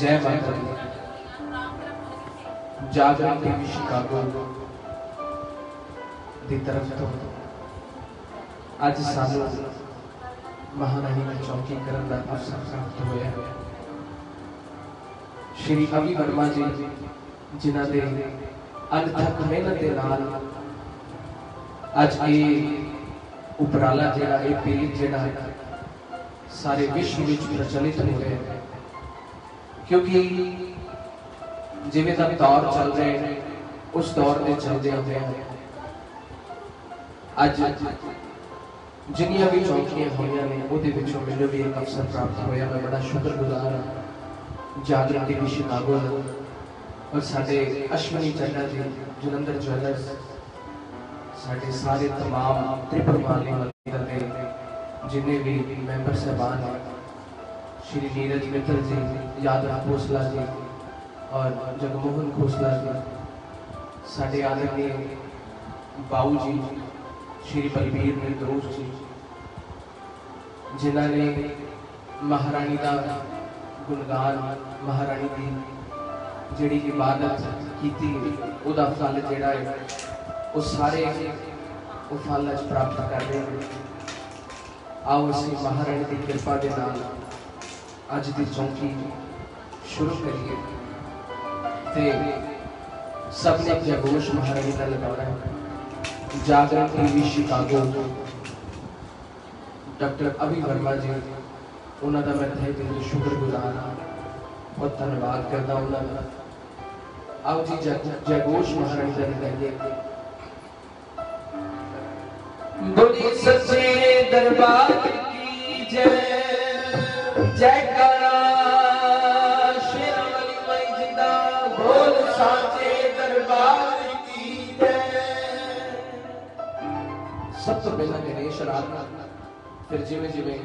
जय माता दी। जागरण TV Chicago दी तरफ तो अज सानू महारानी की चौकी करने का अवसर प्राप्त होया है। श्री अभी वर्मा जी जिन्हां दे अनथक मेहनत दे नाल अज ये उपराला जिहड़ा ये पेज जिहड़ा सारे विश्व विच प्रचलित हो रहा है, क्योंकि जिवें दा दौर चल रहे हैं उस दौर के चलते हुए अज जिन्नियां भी चौकियां होईयां ने उहदे विचों मैनूं भी एक अवसर प्राप्त होया। मैं बड़ा शुक्रगुजार हाँ जागरण टीवी शिकागो और साडे अश्विनी चड्ढा जी जलंधर ज्वैलर्स साडे सारे तमाम त्रिपुर माली मंदिर के जिन्ने भी मैंबर साहबान हैं, श्री नीरज मित्तल जी, यादव खोसला जी और जगमोहन खोसला जी, साडे आदरणीय बाऊ जी श्री बलबीर निर्दोष जी, जिन्हों ने महारानी का गुणगान महारानी की जिहड़ी इबादत की उहदा फल जिहड़ा है वो सारे वो फल अज प्राप्त कर रहे हैं। आओ असीं महारानी की कृपा के नाल अज की चौकी शुरू करिए ते सबने जयघोष महारानी का लगाना है। जागरण टीवी शिकागो डॉक्टर अभी वर्मा जी उन्होंने मैं तहे दिल शुक्रगुजार हाँ और धन्यवाद करता उन्होंने। आओ जी जयघोष महारानी का लगाइए। बोली सच्चे दरबार की जय जयकारा, शेरावाली माई जिंदा बोल साचे दरबार की जय। सब तो पहला गणेश आराधना, फिर जिवें जिवें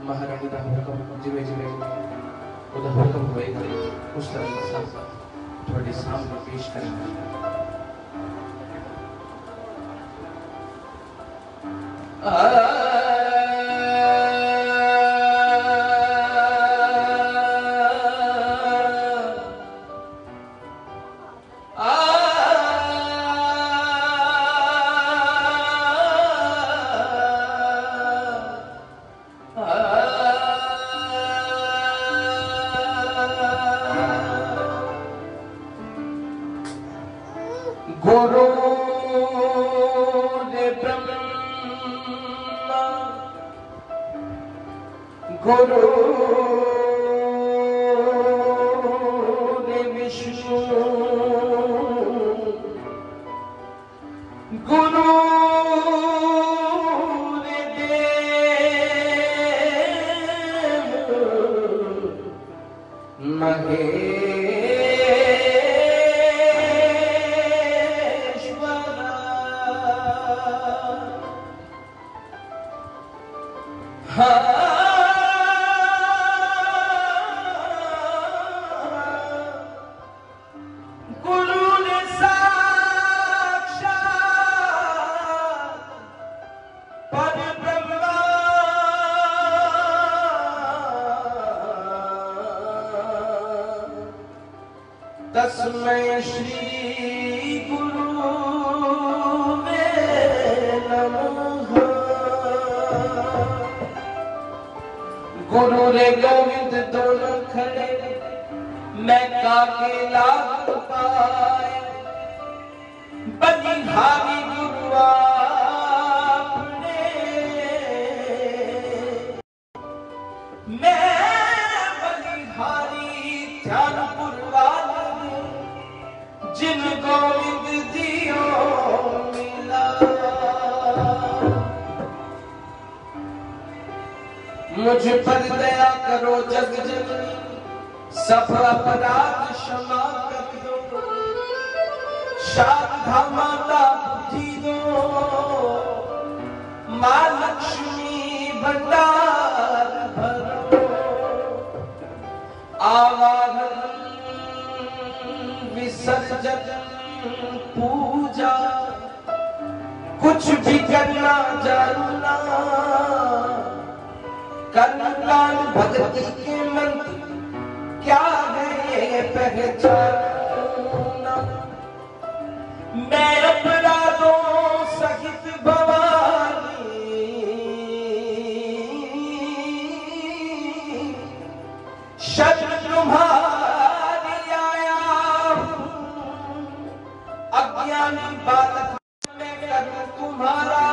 महारानी का हुक्म जिवें जिवें उहदा हुक्म होएगा उस तरह सब तुहाडे सामने पेश करेंगे। गुरु ने ब्रह्मा गुरु ने विष्णु गुरु ने देव गुरु ने साक्षात परब्रह्म तस्मै श्री गुरु नमः। गुरु रे गोविंद दोनों खड़े मैं काके लाग पाए, बलिहारी गुरु आपने मैं बलिहारी ध्यानपुर वाले जिन गोविंद दियो मिला। मुझ पर दया करो जग जननी, सब अपराध क्षमा कर दो, शारदा माता बुद्धि दो, भंडार भरो, आवाहन विसर्जन पूजा कुछ भी करना जानना, कर्मकांड भक्ति के मंत्र क्या है ये पहचानना। मैं अपराधों सहित भवानी शरण तुम्हारी आया हूं, अज्ञानी बालक मैं करूं तुम्हारा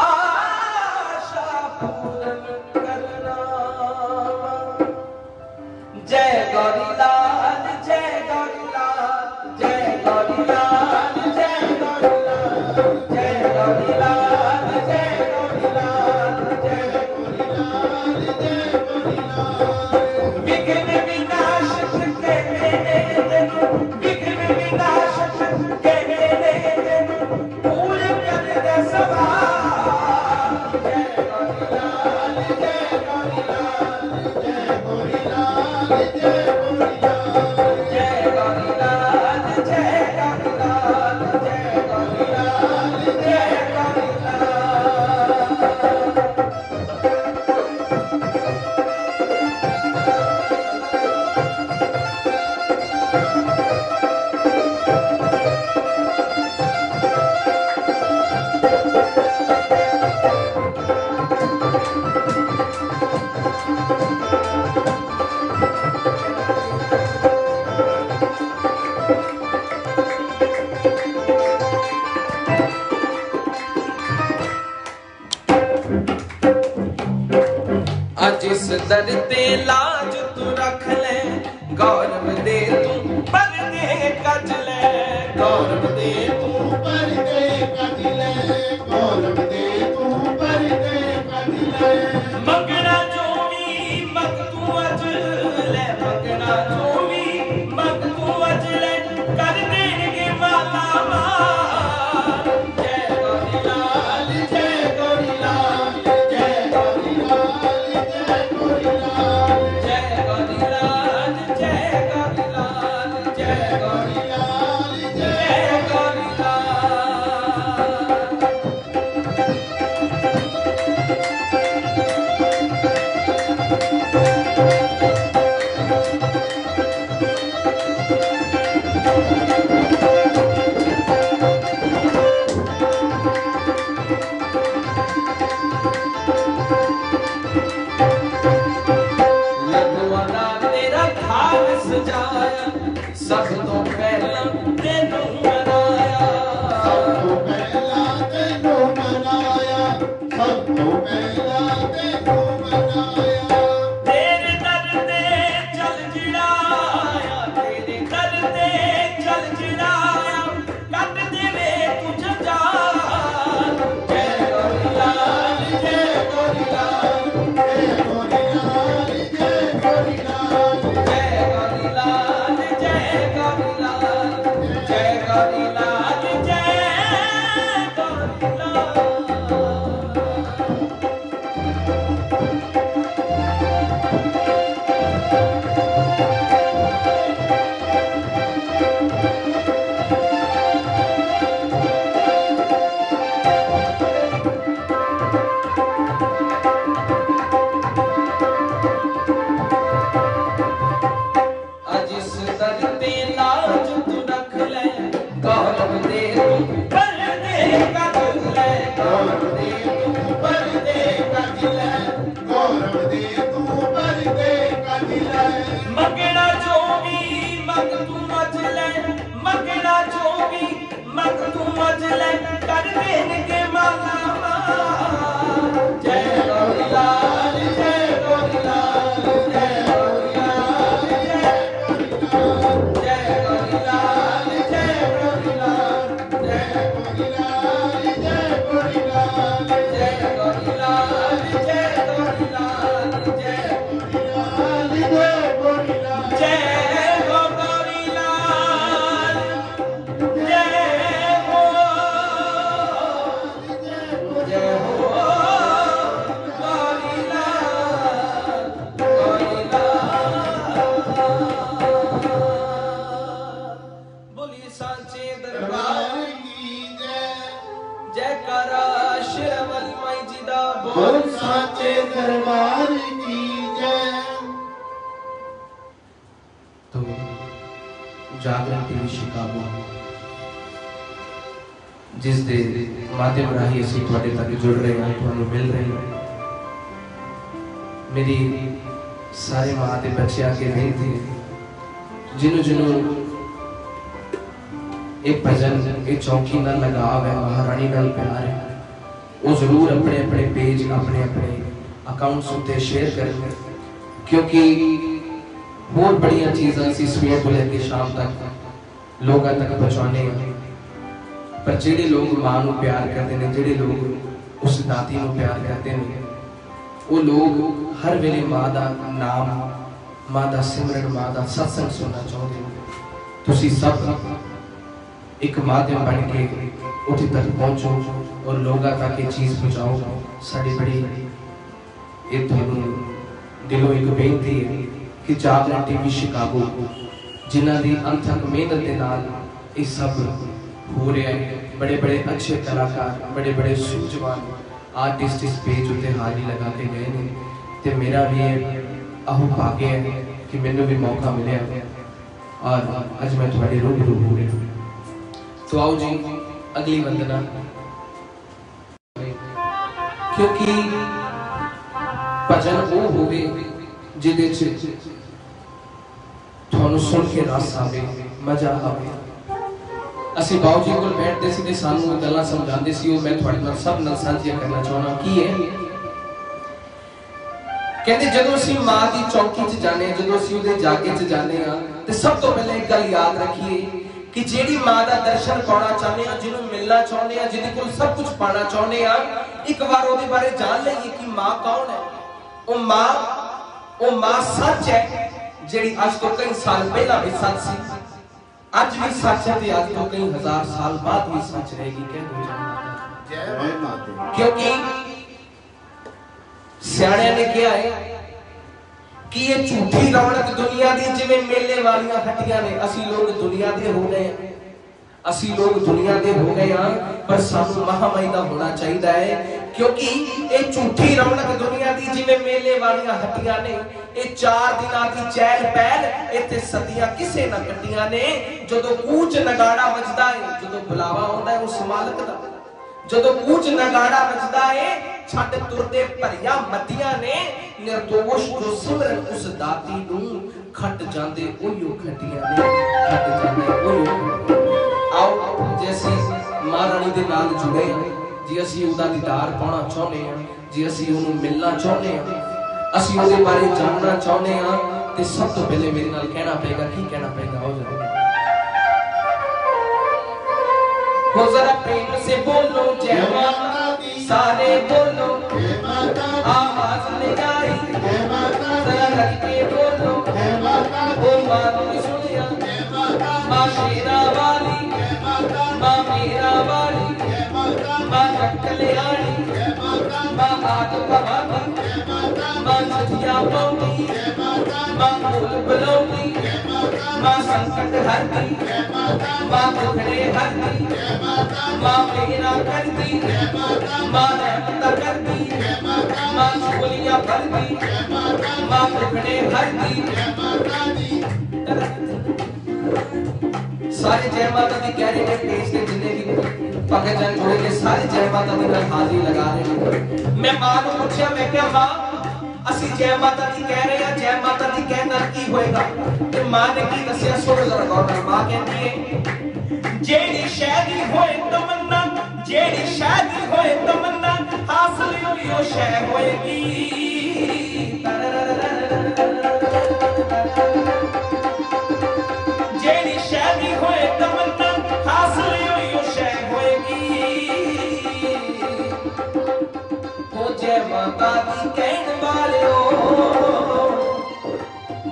आशा पूर्ण करना। जय गौरीलाल जय गौरीलाल जय गौरीलाल जय गौरीलाल जय गौरीलाल जय गौरीलाल जय गौरीलाल जय गौरीलाल। विघ्न विनाशक के विघ्न विनाशक के पूर्ण कर दे सवार। जय गौरीलाल जय गौरीलाल जय गौरीलाल जय गौरीलाल जय गौरीलाल जय गौरीलाल जय गौरीलाल जय गौरीलाल। जिस दर ते लाज तू रख ले, गौरव दे तू पर्दे कज ले, गौरव दे तू पर्दे कज ले, गौरव दे तू पर्दे कज ले। मगना जोमी मग तू अज ले, मगना जोमी मग तू अज ले, कर देंगे माला माल। जय गौरीलाल जय गौरीलाल जय गौरीलाल जय गौरीलाल जय गौरीलाल जय गौरीलाल जय गौरीलाल जय लघुआना तेरा खान सजाया, सब तो पहला तेनू मनाया, सब तो पहला तेनू मनाया, सब तो पहला तेनू मनाया। तेरे दर ते चल जिड़ाया, तेरे दर ते चल जिड़ाया, कट देवे तुझ जान। जय गौरीलाल जय गौरीलाल जय गौरीलाल जय गौरीलाल जय गौरीलाल जय गौरीलाल जय गौरीलाल जय जिस दर ते लाज तू रख ले, गौरव दे तू पर्दे कज ले, गौरव दे तू पर्दे कज ले, गौरव दे तू पर्दे कज ले। मगना जोगी मग तू मज ले, मगना जोगी मग तू मज ले, कर देंगे माला माल। जय गौरीलाल जय गौरीलाल जय गौरीलाल जय जय गौरीलाल जय गौरीलाल जय गौरीलाल जय गौरीलाल जय गौरीलाल जय गौरीलाल जय गौरीलाल जय गौरीलाल जय हो गौरीलाल जय हो बोल साचे दरबार की जय। तो जागरण टीवी शिकागो जिस दे माध्यम राही असीं तुहाडे तक जुड़ रहे हैं, तुहानूं मिल रहे हैं। मेरी सारे माँ के बच्चे आके बेनती है जिन्हों जिन्हों एक भजन एक चौकी नाल लगाव है, महारानी नाल प्यार है, वो जरूर अपने अपने पेज अपने अपने अकाउंट्स उत्ते शेयर करें, क्योंकि बहुत बड़िया चीज़ां असीं सवेर तो लेके शाम तक लोगों तक पहुँचाने हैं। पर जिहड़े लोग मां नूं प्यार करते हैं, जिहड़े लोग उस दाती नूं प्यार करते हैं, वो लोग हर वेले मां दा नाम, मां दा सिमरन, मां दा सत्संग सुनना चाहते हैं। तुसीं सब एक माध्यम बन के उत्थे तक पहुँचो और लोगों तक ये चीज़ पहुँचाओ। साड़ी बड़ी ये तुहानूं दिलों एक बेनती है कि जागरण टीवी शिकागो जिन्हां दी अनथक मेहनत दे नाल ये सब हो रहा है। बड़े बड़े अच्छे कलाकार, बड़े बड़े सूझवान आर्टिस्ट इस पेज उत्ते हाज़री लगा के गए हैं। तो मेरा भी अहो भाग्य है कि मैनूं भी मौका मिले और अज मैं थोड़े रूबरू हो रहा हूँ। तो आओ जी अगली वंदना, क्योंकि भजन वो होवे जिहदे च तुहानूं सुन के रस आवे, मजा आवे। असीं बाऊ जी कोल बैठते सी ते सानूं गल्लां समझाते सी, मैं तुहाडे नाल सब नाल साझियां करना चाहना। की है कहते जदों असीं मां दी चौकी च जाने, जदों असीं उहदे जागे च जाने आ ते सब तो पहले एक गल याद रखिए कि जेड़ी मां दा दर्शन पाना चाहते हैं, जिन्होंने मिलना चाहते हैं, जिहदे कोल सब कुछ पाना चाहते हैं, एक बार उहदे बारे जान लईए कि मां कौन है। वो मां सच है जेड़ी अज तो कई साल पहला भी सच सी, आज भी सच है, आज तो कई हजार साल बाद भी सच रहेगी। कह दो जय माता। क्योंकि सियाणियां ने कहा है कि ये झूठी रौनक दुनिया दी जिवें मेले वालियां हट्टियां ने। असी लोग दुनिया दे हो गए, असी लोग दुनिया दे हो गए हां, पर सानू महामाई दा होना चाहिदा है। क्योंकि ये झूठी रौनक दुनिया दी जिवें मेले वालियां हट्टियां ने, ये 4 दिनां दी चहल पहल इत्थे सदियां किसे ना कट्टियां ने। जदों कूच नगाड़ा वजदा है, जदों बुलावा आउंदा है उस मालक दा, जदों कूच नगाड़ा वजदा है, छड्ड तुरदे भरिया मतियां ने, निर्दोष जो सिमरन उस दाती नूं खट जांदे ओहियो खटियां ने, खट जांदे ओहियो। आओ जैसे महारानी दे नाल जुड़े जी, असीं उहदा दीदार पाना चाहुंदे हां जी, असीं उहनूं मिलना चाहुंदे हां, असीं उहदे बारे जानना चाहुंदे हां, ते सब तो पहले मेरे नाल कहना पेगा। की कहना पेगा? आओ जरा हो जरा प्रेम से बोलो जय माता दी, सारे बोलो जय माता, आवाज ले आई जय माता, जरा रख के बोलो जय माता। ओ मां सुनिया जय माता, मां शेरा वाली जय माता, मां मेरा वाली जय माता, मां कल्याणी जय माता, मां आग भवानी जय माता, मां सजिया पौनी जय माता, मां फूल बुलौनी जय माता, मां संकट हरती जय माता, मां दुखड़े हरती जय माता, मां मेरा करती जय माता, मां रहमत करती जय माता, मां झोलियां भरती जय माता, मां दुखड़े हरती जय माता दी। सारे जय माता दी कह रहे हैं, पेज के जिन्ने भी भगत जन जुड़े ने सारे जय माता दी नाल हाजिरी लगा रहे हैं। मैं मां को पूछया, मैं क्या मां असी जय माता दी कह रहे हैं, जय माता दी कहना की होएगा? ते मां ने की दस्या, सुनो जरा गौर कर। मां कहती है जेड़ी शैदी होए तमन्ना, जेड़ी शैदी होए तमन्ना, हासिल होइयो शै होएगी। जेड़ी शैदी होए तमन्ना, हासिल होइयो शै होएगी। ओ जय माता दी कहण वालियो,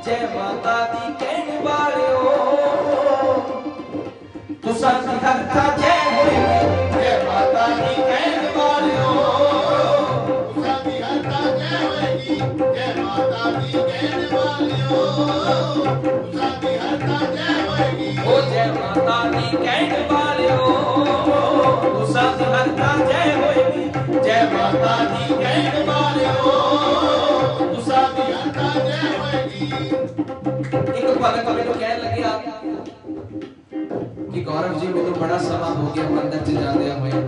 जय माता दी कहण वालियो, तुसां दी हर था जय होएगी। जय माता दी कहण वालियो, तुसां दी हर था जय होएगी। जय माता दी कहण वालियो, तुसां दी हर था जय होएगी। ओ जय माता दी कहण वालियो, तुसां दी हर था जय होएगी। जय माता दी कहण भगत मेनू कह लगे कि गौरव जी मैं तो बड़ा समा हो गया मंदिर च जांदे होए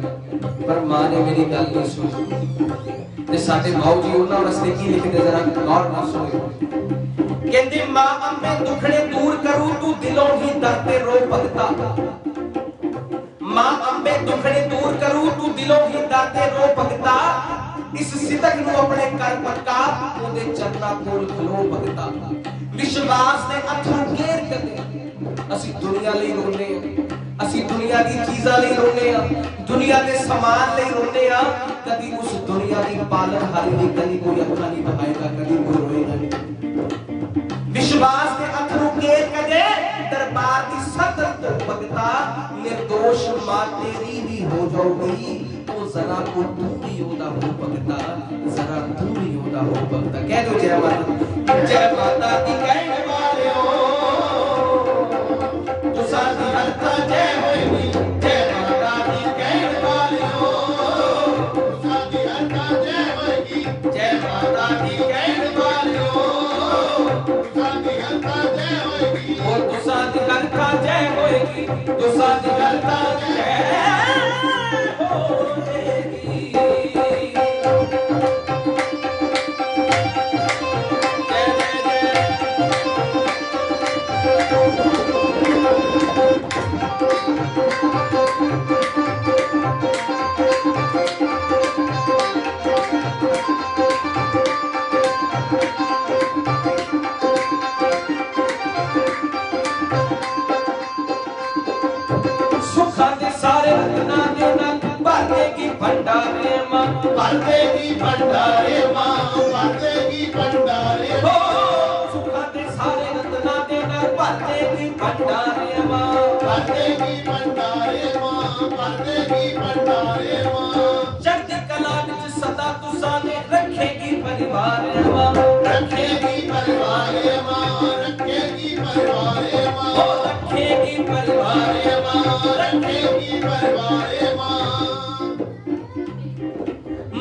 पर मां ने मेरी गल नहीं सुनी ते साडे बाऊ जी उन्हां वास्ते की लिखदे जरा गौर नाल सुनो कहंदे मां अम्बे दुखड़े दूर करूं तू दिलों ही दर्द रो भगता मां अम्बे दुखड़े दूर करूं तू दिलों ही दर्द रो भगता इस सिदक नु अपने कर पक्का ओदे चरना कोल खलो भगता विश्वास दे अथरू घेर कदे ਅਸੀਂ ਦੁਨੀਆ ਲਈ ਰੋਨੇ ਆ ਅਸੀਂ ਦੁਨੀਆ ਦੀ ਚੀਜ਼ਾਂ ਲਈ ਰੋਨੇ ਆ ਦੁਨੀਆ ਦੇ ਸਮਾਨ ਲਈ ਰੋਨੇ ਆ ਕਦੀ ਉਸ ਦੁਨੀਆ ਦੀ ਪਾਲਣ ਹਾਰੀ ਦੀ ਕਦੀ ਕੋਈ ਅੱਖਾਂ ਨਹੀਂ ਬਹਾਏਗਾ ਕਦੀ ਕੋਈ ਰੋਏਗਾ ਨਹੀਂ ਵਿਸ਼ਵਾਸ ਦੇ ਅਥਰੂ ਕੇ ਕਦੇ ਦਰਬਾਰ ਦੀ ਸਦਰ ਤੋਂ ਭਗਤਾ ਨਿਰਦੋਸ਼ ਮਾਂ ਤੇਰੀ ਵੀ ਹੋ ਜਾਊਗੀ ਉਹ ਜ਼ਰਾ ਕੋ ਤੂੰ ਵੀ ਉਹਦਾ ਹੋ ਭਗਤਾ ਜ਼ਰਾ ਤੂੰ ਵੀ ਉਹਦਾ ਹੋ ਭਗਤਾ ਕਹਿ ਦੋ ਜੈ ਮਾਤਾ ਦੀ ਕਹਿਣ ਵਾਲਿਓ साधी हल्का जय होएगी जय माता दी कहण वालियो साधी हल्का जय होएगी जय माता दी कहण वालियो साधी हल्का जय होएगी और तो साधी हल्का जय होएगी तो साधी हल्का जय भंडारे मां भरदेगी भंडारे मां भरदेगी भंडारे हो सुखा दे सारे रत्ना दे ना भरदेगी भंडारे मां भरदेगी भंडारे मां भरदेगी भंडारे मां चढ़ती कला विच सदा तुसा ने रखेगी परिवार मां रखेगी परिवार मां रखेगी परिवार मां हो रखेगी परिवार मां रखेगी परिवार मां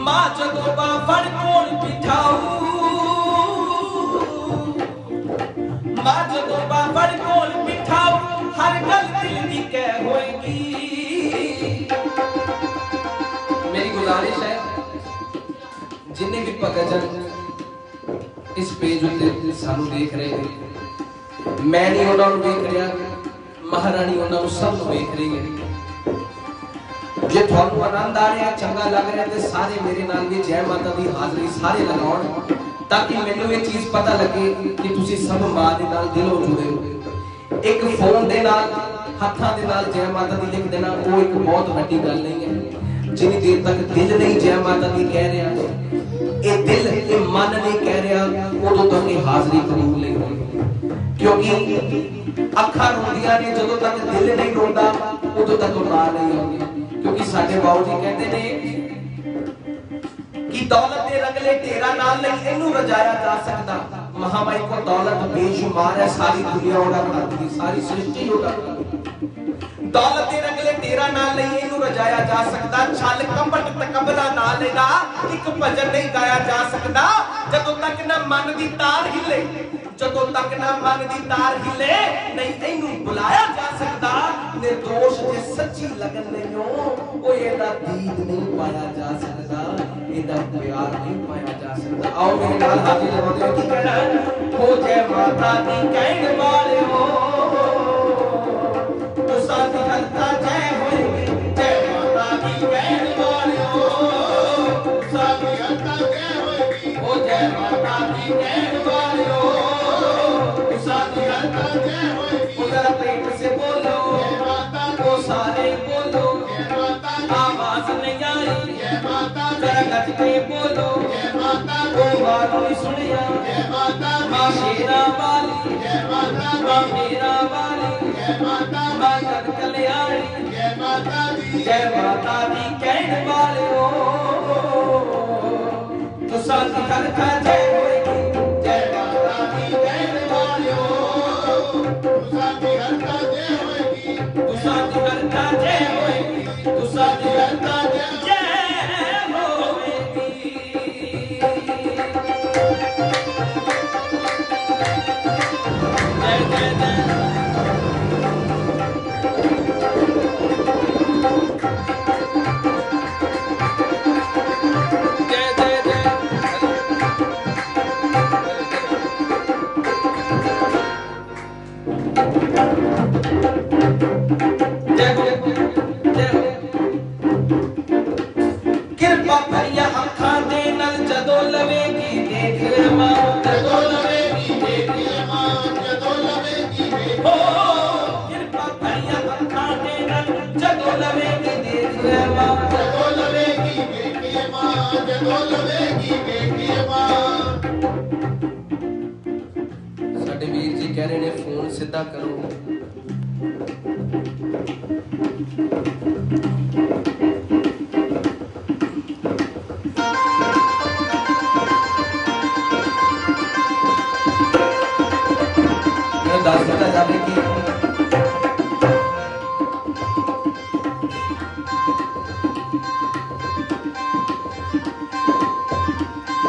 मां जदों बावड़ कोल बिठाऊ मां जदों बावड़ कोल बिठाऊ हर गल दिल दी कह होएगी मेरी गुजारिश है जिन्ने भी भगतजन इस पेज उत्ते सानू देख रहे हैं मैं नहीं उन्हां नूं देख रहा महारानी उन्हां नूं सब नूं देख रही है जे थानू आनंद आ रहा चंगा लग रहा है सारे मेरे नाल भी जय माता दी हाजरी सारे लगाउण ताकि मैनू ये चीज पता लगे कि तुसी सब मां दे नाल दिलों जुड़े हो एक फोन दे नाल हत्थां दे नाल जय माता दी लिख देना वो एक बहुत वड्डी गल नहीं है जिन्नी देर तक दिल नहीं जय माता दी कह रहा ये दिल ये मन नहीं कह रहा उदों तक ये हाजरी कबूल नहीं होगी क्योंकि अखां रोंदियां ने जदों तक दिल नहीं रोंदा उदों तक मां नहीं आउंदी क्योंकि साडे बाऊ जी कहते ने कि दौलत दे रंगले तेरा नाल नहीं इनू रजाया जा सकता महामाई को दौलत बेशुमार है सारी दुनिया उड़ा बनाती सारी सृष्टि उड़ा दौलत दे रंगले तेरा नाल नहीं इनू रजाया जा सकता छल कपट तकबरा नाल लेदा एक भजन नहीं गाया जा सकता जदों तक ना मन दी तार हिले जदों तक ना मन दी तार हिले नहीं इनू बुलाया जा सकता निर्दोष जे सच्ची लगन नहीं हो वो एदा दीद नहीं पाया जा सकता एदा प्यार नहीं पाया जा सकता आओ मेरे नाल हाथी लगाओ की कहना हो जय माता दी कहने वाले हो तो साथी हल्का जय होएगी जय माता दी कहने वाले हो साथी हल्का जय होएगी हो जय माता दी कहने वाले हो साथी हल्का जय होएगी जरा प्रेम से बोलो जय माता को सारे बोलो जय माता आवाज नहीं आई जय माता जरा गज के बोलो जय माता को वालों सुनिया जय माता मां शेरा वाली जय माता मां मेरा वाली जय माता मां जग कल्याणी जय माता दी कहने वाले हो तो साथी हल्का जय होएगी जय माता दी कहने वाले हो तो साथी हल्का जय होएगी तो साथी हल्का जय होएगी तो साथी हल्का जय होएगी जय जय किरपा भरिया अखां दे नाल जदों लवेगी देख मां, जदों लवेगी देख मां, जदों लवेगी देख ओ किरपा भरिया अखां दे नाल जदों लवेगी देख मां, जदों लवेगी देख मां, जदों लवेगी देख मां। साडे वीर जी कह रहे ने फोन सीधा करो। दस दिता जाए कि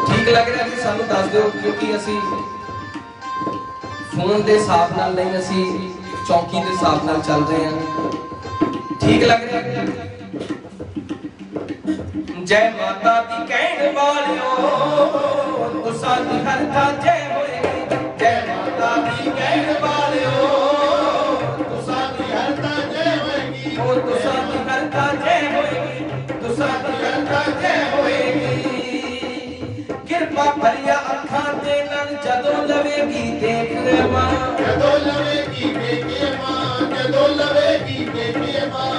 ठीक लग रहा कि सानू दस दो, क्योंकि असी फोन के हिसाब नाल नहीं, असी चौकी के हिसाब नाल चल रहे हैं। ठीक लग रहा है? जय माता दी कहण वालियो तुसां दी हर थां जय होएगी, जय माता दी कहण वालियो तुसां दी हर तां जय होएगी, ओ तुसां दी हर थां जय होएगी, तुसां दी हर थां जय होएगी। किरपा भरिया अखां दे नाल जदों लवेगी देख मां, जदों लवेगी देख मां, जदों लवेगी देख मां।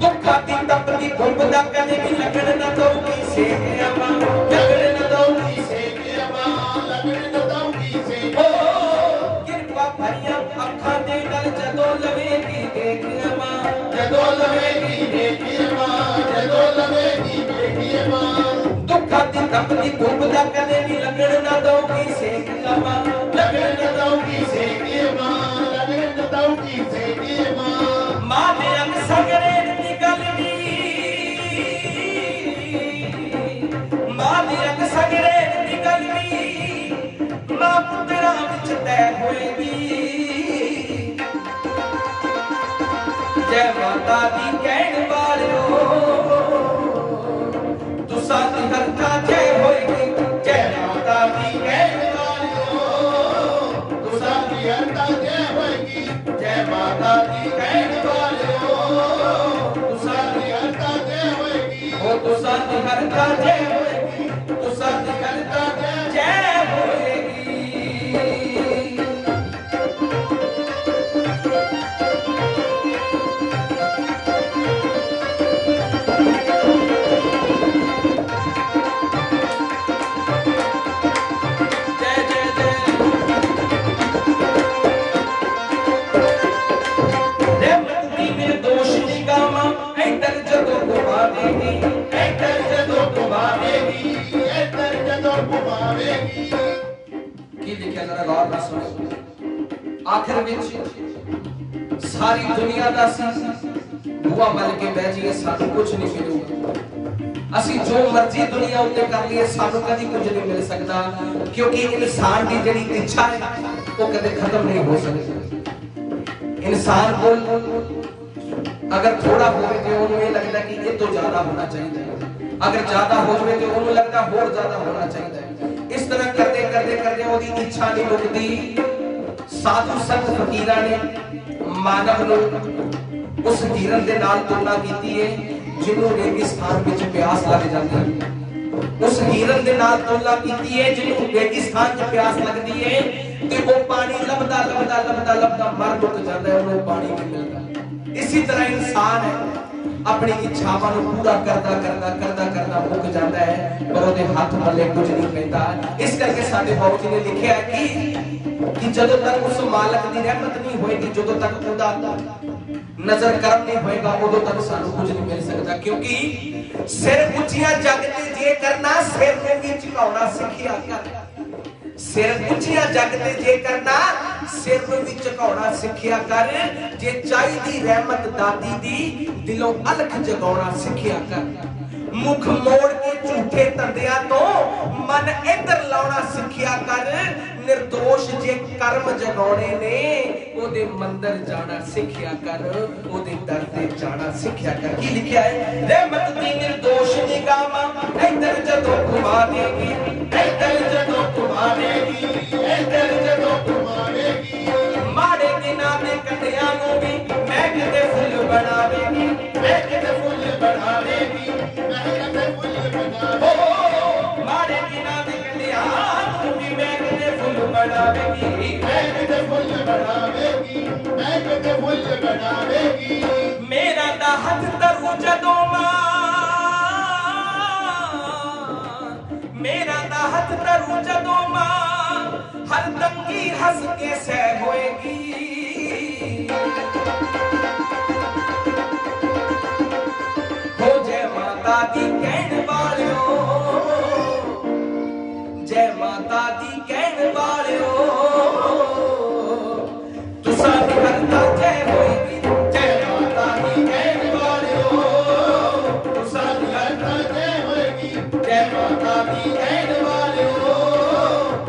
दुखा दी तपदी गुंब दा कदे भी लगन न दऊगी सेक मां, लगन न दऊगी सेक मां, लगन न दऊगी सेक। ओ किरपा भरिया अखां दे नाल जदों लवेगी देख मां, जदों लवेगी देख मां, जदों लवेगी देख मां। दुखा दी तपदी गुंब दा कदे भी लगन न दऊगी सेक मां, लगन न दऊगी सेक मां, लगन न दऊगी सेक मां। मां दे अंग सगरे दी गल दी, मां दे अंग सगरे दी गल दी, मां पुत्तरां विच तय होएगी। जय माता दी कहण वालियो तुसां दी हर थां जय होएगी, जय माता दी कहण वालियो तुसां दी हर तां जय होएगी, जय माता दी कहण वालियो तुसां दी हर तां जय होएगी, ओ तुसां दी हर थां जय होएगी, तुसां दी हर थां जय होएगी। जय जय जय रहमत दी निर्दोष निगामा ऐतर जदों घुमावेगी, ऐतर जदों घुमावेगी, ऐतर जदों घुमावेगी। की लिखिया जरा गौर नाल सुनो। आखिर विच सारी दुनिया दा सी बुआ मल के बह जाइए सानू कुछ नहीं मिलूगा, असी जो मर्जी दुनिया उत्ते कर लिए सानू कदी कुछ नहीं मिल सकता, क्योंकि इंसान की जिहड़ी इच्छा है वो कदे खत्म नहीं हो सकती। इंसान को अगर थोड़ा होवे तो उन्हें ये लगता कि ये तो ज्यादा होना चाहिए, अगर ज्यादा हो जाए तो उन्हें लगता होर ज्यादा होना चाहिए। इस तरह करते करते करते ओदी इच्छा नहीं मुकती। साधु संत फकीरां ने मानव नूं उस हिरन दे नाल तुलना कीती है जिन्हों रेगिस्तान विच प्यास लग जाती है, उस हिरन दे नाल तुलना कीती है जिन्हों रेगिस्तान च प्यास लगती है ते वो पानी लभदा लभदा लभदा लभदा मर मुक जाता है, उन्हें पानी नहीं मिलता। इसी तरह इंसान है अपनी इच्छावां नूं पूरा करदा करदा करदा करदा मुक जाता है, पर उहदे हाथ पल्ले कुछ नहीं पैंदा। इस करके साडे बाबू जी ने लिखिया कि जदों तक उस मालक दी रहमत नहीं होएगी, जदों तक उहदा नजर करम नहीं होएगा, उदों तक सानू कुछ नहीं मिल सकता। क्योंकि सिर ऊंचियां जग ते जे करना सिर नूं भी झुकाउणा सिखिया कर, सिर ऊंचियां जग ते जे करना सिर नूं भी झुकाउणा सिखिया कर। जे चाहीदी रहमत दादी दी दिलों अलख जगाउणा सिखिया कर। मुख मोड़ के झूठे धंधियां तो मन इधर लाउणा सिखिया कर। निर्दोष जे कर्म जगाउणे ने ओदे मंदिर जाना सिखिया कर, ओदे दर ते जाना सिखिया कर। की लिखिया है रहमत दी निर्दोष निगाहां इधर जदों घुमा देगी, इधर जदों घुमा देगी, इधर जदों घुमा देगी। माड़े दिनां दे कंडियां नूं भी महकदे फुੱਲ बनावेगी, महकदे फुੱਲ बनावेगी, महकदे फुੱਲ बनावेगी। जदों मां हर तंगी हंस के सह होएगी हो जय माता दी कहण वालियो जय माता दी कहण वालियो तुसा दी हरता जय होएगी जय माता दी कहण वालियो तुसा दी हरता जय होएगी जय माता दी कहण वालियो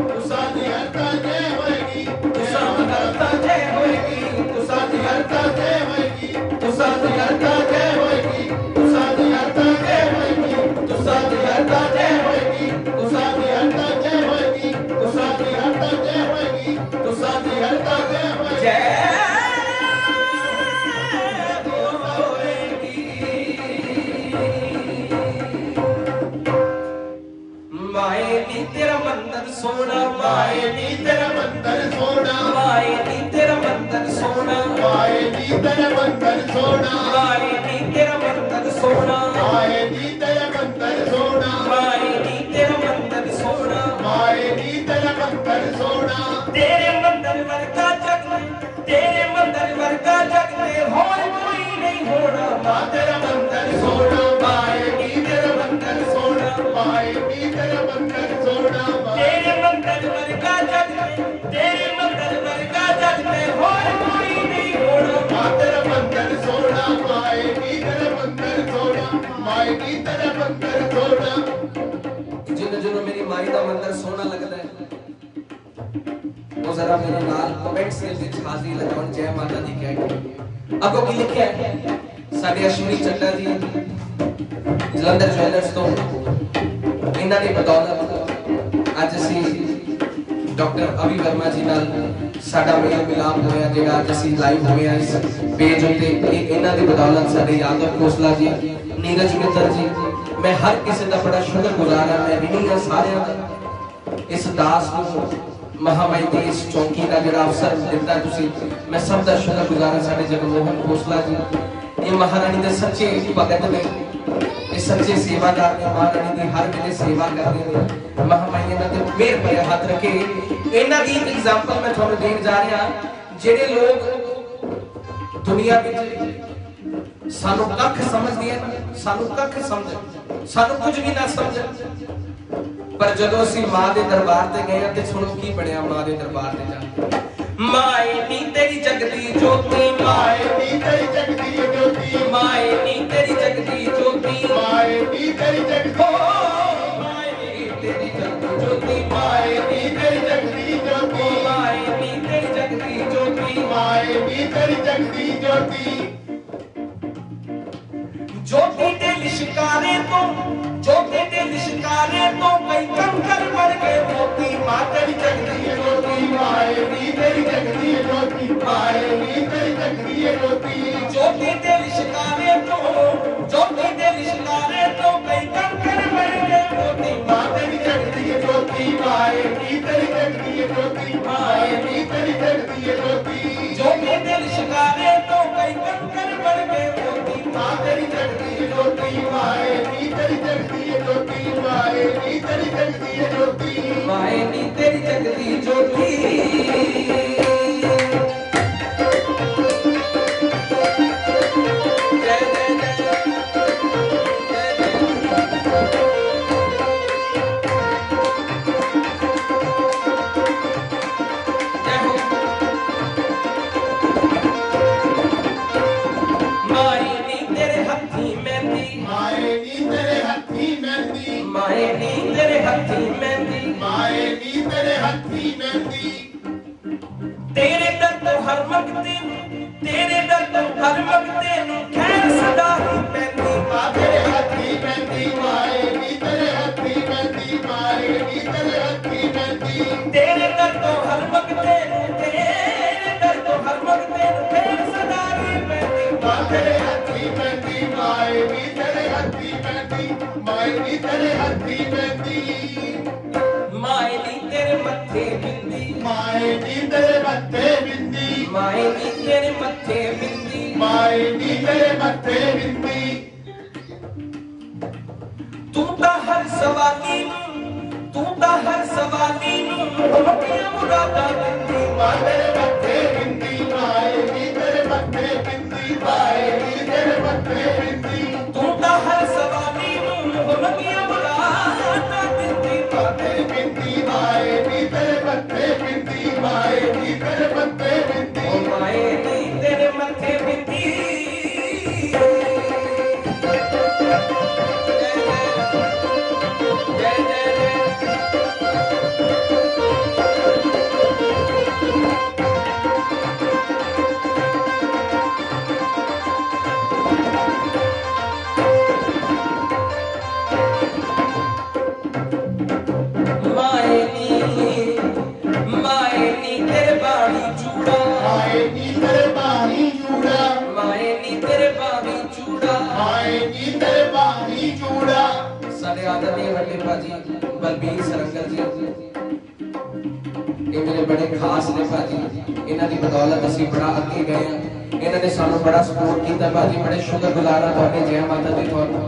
तुसा दी हरता जय होएगी तुसा दी हरता जय होएगी तुसा दी हरता जय होएगी तुसा दी हरता जय होएगी तुसा दी हरता जय होएगी तुसा दी हरता जय होएगी तुसा दी हरता जय होएगी तुसा दी हरता जय होएगी तुसा दी हरता जय होएगी जय माए नी तेरा मंदिर सोना माए नी तेरा मंदिर सोना माए नी तेरा मंदिर सोना माए नी तेरा मंदिर सोना माए नी तेरा मंदिर सोना माए नी तेरा मंदिर सोना माए नी तेरा मंदिर सोना माए नी तेरा मंदिर सोना तेरे मंदिर वर्गा जग तेरे मंदिर वर्गा जग में होर कोई नहीं होना मां तेरा मंदिर सोना माए नी तेरा मंदिर सोना माए नी तेरा मंदिर सोना तेरे मंदिर वर्गा जग में तेरे मंदिर वर्गा जग में होर कोई नहीं होना मां तेरा मंदिर सोना माए नी तेरा मंदिर सोना माए नी तेरा मंदिर सोना जिन्हों मेरी माई का मंदिर सोना लगता है वो जरा मेरे नाल कमेंट्स के विच हाजिरी लगाउन जय माता दी कह के अगो की लिखिया है साडे अश्विनी चड्डा जी जलंधर ज्वेलर्स तो इन्हां दी बदौलत आज ਅਸੀਂ ਡਾਕਟਰ ਅਵੀ ਵਰਮਾ ਜੀ ਨਾਲ ਸਾਡਾ ਮੇਲ ਮਿਲਾਪ ਹੋਇਆ ਜਿਹੜਾ ਅੱਜ ਅਸੀਂ ਲਾਈਵ ਹੋਇਆ ਇਸ ਪੇਜ ਉੱਤੇ ਇਹਨਾਂ ਦੀ ਬਦੌਲਤ ਸਾਡੇ ਯਾਦਵ ਖੋਸਲਾ ਜੀ ਨੀਰਜ ਮਿੱਤਰ ਜੀ ਮੈਂ ਹਰ ਕਿਸੇ ਦਾ ਬੜਾ ਸ਼ੁਕਰਗੁਜ਼ਾਰ ਹਾਂ ਮੈਂ ਵਿਨੀ ਹਾਂ ਸਾਰਿਆਂ ਦਾ ਇਸ ਦਾਸ ਨੂੰ महामाई की इस चौकी का जो अवसर दिता तुसी मैं सब का शुक्रगुजार हां साडे जगमोहन खोसला जी ये महारानी दे सच्चे भगत ने ये सच्चे सेवादार ने महारानी दी हर वेले सेवा करदे ने महामाई इन्हां ते मेहर भरे हाथ रखे इन्हां दी एक एग्जांपल मैं तुहानू देण जा रहा जेडे लोग दुनिया विच सानू कख समझदे हैं सानू कख समझ सानू कुछ भी ना समझ पर जदों ਅਸੀਂ मां दे दरबार ते गए ते सुनो की बनया मां दे दरबार ते जाके माए नी तेरी जगदी ज्योति माए नी तेरी जगदी ज्योति माए नी तेरी जगदी ज्योति माए नी तेरी जगदी माए नी तेरी जगदी ज्योति माए नी तेरी जगदी ज्योति माए नी तेरी जगदी ज्योति माए नी तेरी जगदी ज्योति ज्योति दे लिशकारे तो ज्योति दे लिशकारे तो कई कंकर मर गए मोती मां तेरी जगदी ज्योति माए नी तेरी जगदी ज्योति माए नी तेरी जगदी ज्योति ज्योति दे लिशकारे तो ज्योति दे लिशकारे तो कई कंकर मर गए मोती मां तेरी जगदी ज्योति माए नी तेरी जगदी ज्योति माए नी तेरी जगदी ज्योति ज्योति दे लिशकारे तो कई कंकर मर गए मोती मां तेरी जगदी ज्योति माए नी तेरी जगदी ज्योति माए नी तेरी जगदी ज्योति माए नी तेरी जगदी ज्योति माए नी तेरे हत्थी मेहंदी माए नी तेरे हत्थी मेहंदी तेरे दर तो हर वक्ते तेरे दर तो हर वक्ते खैर सदा ही पैंदी मां तेरे हत्थी मेहंदी माए नी तेरे हत्थी मेहंदी माए नी तेरे हत्थी मेहंदी तेरे दर तो हर वक्ते तेरे दर तो हर वक्ते खैर सदा ही पैंदी मां तेरे हत्थी मेहंदी माए नी तेरे हत्थी मेहंदी माए नी तेरे हत्थी मेहंदी माए नी तेरे मत्थे बिंदी माए नी तेरे मत्थे बिंदी माए नी तेरे मत्थे बिंदी माए नी तेरे मत्थे बिंदी तू ता हर सवाली तू ता हर सवाली मुरादा दिंदी मां तेरे मत्थे बिंदी माए नी तेरे मत्थे बिंदी माए नी तेरे मत्थे बिंदी तू ता हर सवाली नूं मंगिया मुरादा दिंदी मां तेरे बिंदी माए नी तेरे मत्थे बिंदी माए नी तेरे मत्थे बिंदी ओ माए नी तेरे मत्थे बिंदी जय जय माए नी तेरे बाणी चूड़ा माए नी तेरे बाणी चूड़ा माए नी तेरे बाणी चूड़ा माए नी तेरे बाणी चूड़ा साडे आदरणीय वड्डे भाजी बलबीर सरंगल जी ये मेरे बड़े खास ने भाजी इन्हां दी बदौलत असीं बड़ा अगे गए हैं इन्हां ने सानू बड़ा सपोर्ट कीता भाजी बड़े शुक्रगुजार हां तुहाडे जय माता दी तुहानू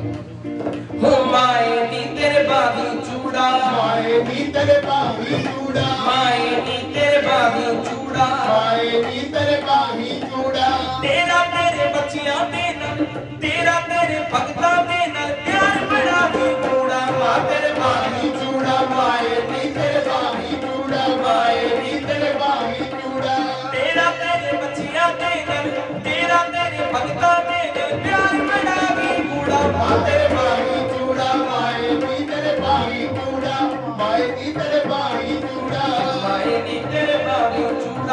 हो माए नी तेरे बाणी चूड़ा माए नी तेरे बाणी चूड़ा माए नी तेरे बाणी चूड़ा माए नी तेरे बाणी चूड़ा तेरा तेरे बच्चियां दे नाल तेरा तेरे भगतां दे नाल प्यार बड़ा ही कूड़ा मां तेरे बाणी चूड़ा माए नी तेरे बाणी चूड़ा माए नी तेरे बाणी चूड़ा तेरा तेरे बच्चियां दे नाल तेरा तेरे भगतां दे नाल प्यार बड़ा ही कूड़ा मां तेरे बाणी चूड़ा माए नी तेरे बाणी चूड़ा माए नी तेरे बाणी चूड़ा माए नी तेरे बाणी चूड़ा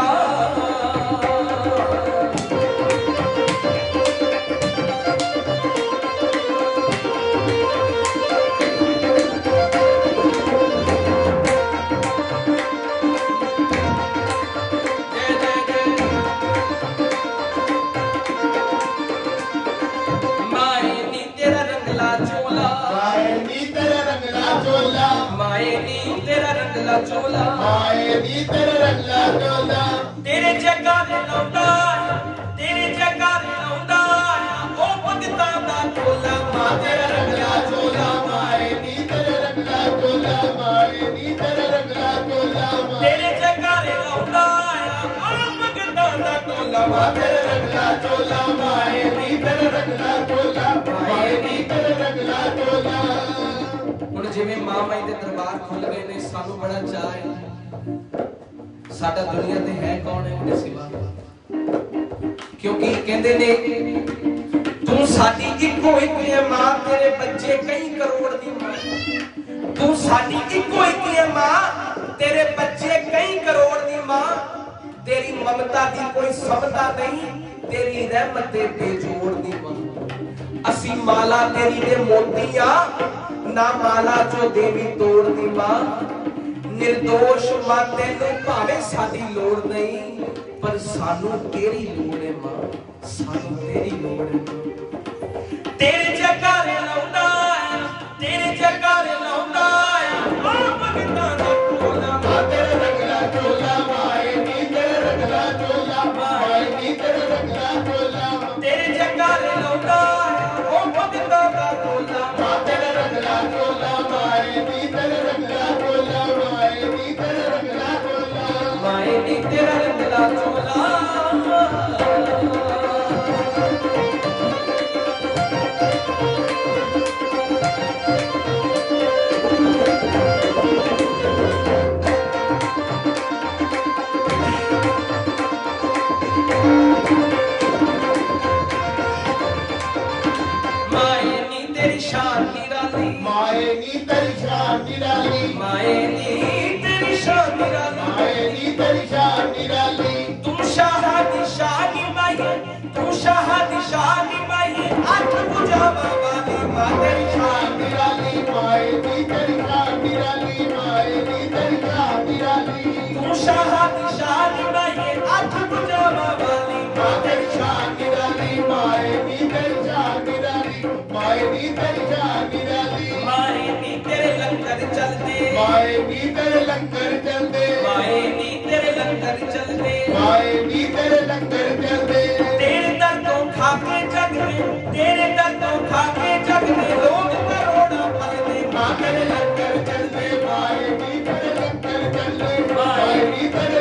माए नी तेरा रंगला चोला माए नी तेरे रंगला चोला माए नी तेरा रंगला चोला माए नी तेरे रंगला चोला तेरे जगारे लाउंदा तेरे जगारे लाउंदा ओ भगतां दा टोला मां तेरा रंगला चोला माए नी तेरे रंगला चोला माए नी तेरे रंगला चोला तेरे जगारे लाउंदा ओ भगतां दा टोला मां तेरा रंगला चोला माए नी तेरे रंगला चोला माए नी तेरे रंगला चोला ਹੁਣ ਜਿਵੇਂ ਮਾਂ ਮਾਈ ਦੇ ਦਰਬਾਰ ਖੁੱਲ ਗਏ ਨੇ ਸਾਨੂੰ ਬੜਾ ਚਾਅ ਹੈ ਸਾਡਾ ਦੁਨੀਆ ਤੇ ਹੈ ਕੌਣ ਹੈ ਉਹਦੇ ਸਿਵਾ ਕਿਉਂਕਿ ਕਹਿੰਦੇ ਨੇ ਤੂੰ ਸਾਡੀ ਇੱਕੋ ਇੱਕ ਹੈ ਮਾਂ ਤੇਰੇ ਬੱਚੇ ਕਈ ਕਰੋੜ ਦੀ ਮਾਂ ਤੂੰ ਸਾਡੀ ਇੱਕੋ ਇੱਕ ਹੈ ਮਾਂ ਤੇਰੇ ਬੱਚੇ ਕਈ ਕਰੋੜ ਦੀ ਮਾਂ तेरी ममता दी कोई समता नहीं तेरी रहमत दे बेजोड़ दी मां असी माला तेरी दे मोतिया ना माला जो देवी तोड़ दी मां निर्दोष मां तेनू भावे साडी लोड़ नहीं पर सानू तेरी लोड़ है मां सानू तेरी लोड़ है तेरे जगारे लाउंदा तेरे जगारे लाउंदा आ भगतां दा टोला मां तेरे रंगला चोला माए नी तेरे रंगला चोला माए नी तेरे रंगला चोला तेरे जगारे लाउंदा ओ भगतां दा टोला मां तेरे रंगला चोला माए नी तेरे रंगला चोला माए नी तेरे रंगला चोला माए नी तेरा रंगला चोला माए नी तेरी शान निराली माए नी तेरी शान निराली माए नी तेरी शान निराली माए नी तेरी शान निराली तू शाहदी शाही माई तू शाहदी शाही माई आठ बुझावा वाली मां तेरी शान निराली माए नी तेरी शान निराली माए नी तेरी शान निराली तू शाहदी शाही माई आठ बुझावा वाली मां तेरी शान निराली माए नी तेरी शान निराली माए नी तेरी शान निराली माए नी तेरे लंगर चलते माए नी तेरे लंगर चलते माए नी तेरे लंगर चलते माए नी तेरे लंगर चलते तेरे दर तो खा के जग में तेरे दर तो खा के जग में लोग करोड़ा पलते मां तेरे लंगर चलते माए नी तेरे लंगर चलते माए नी तेरे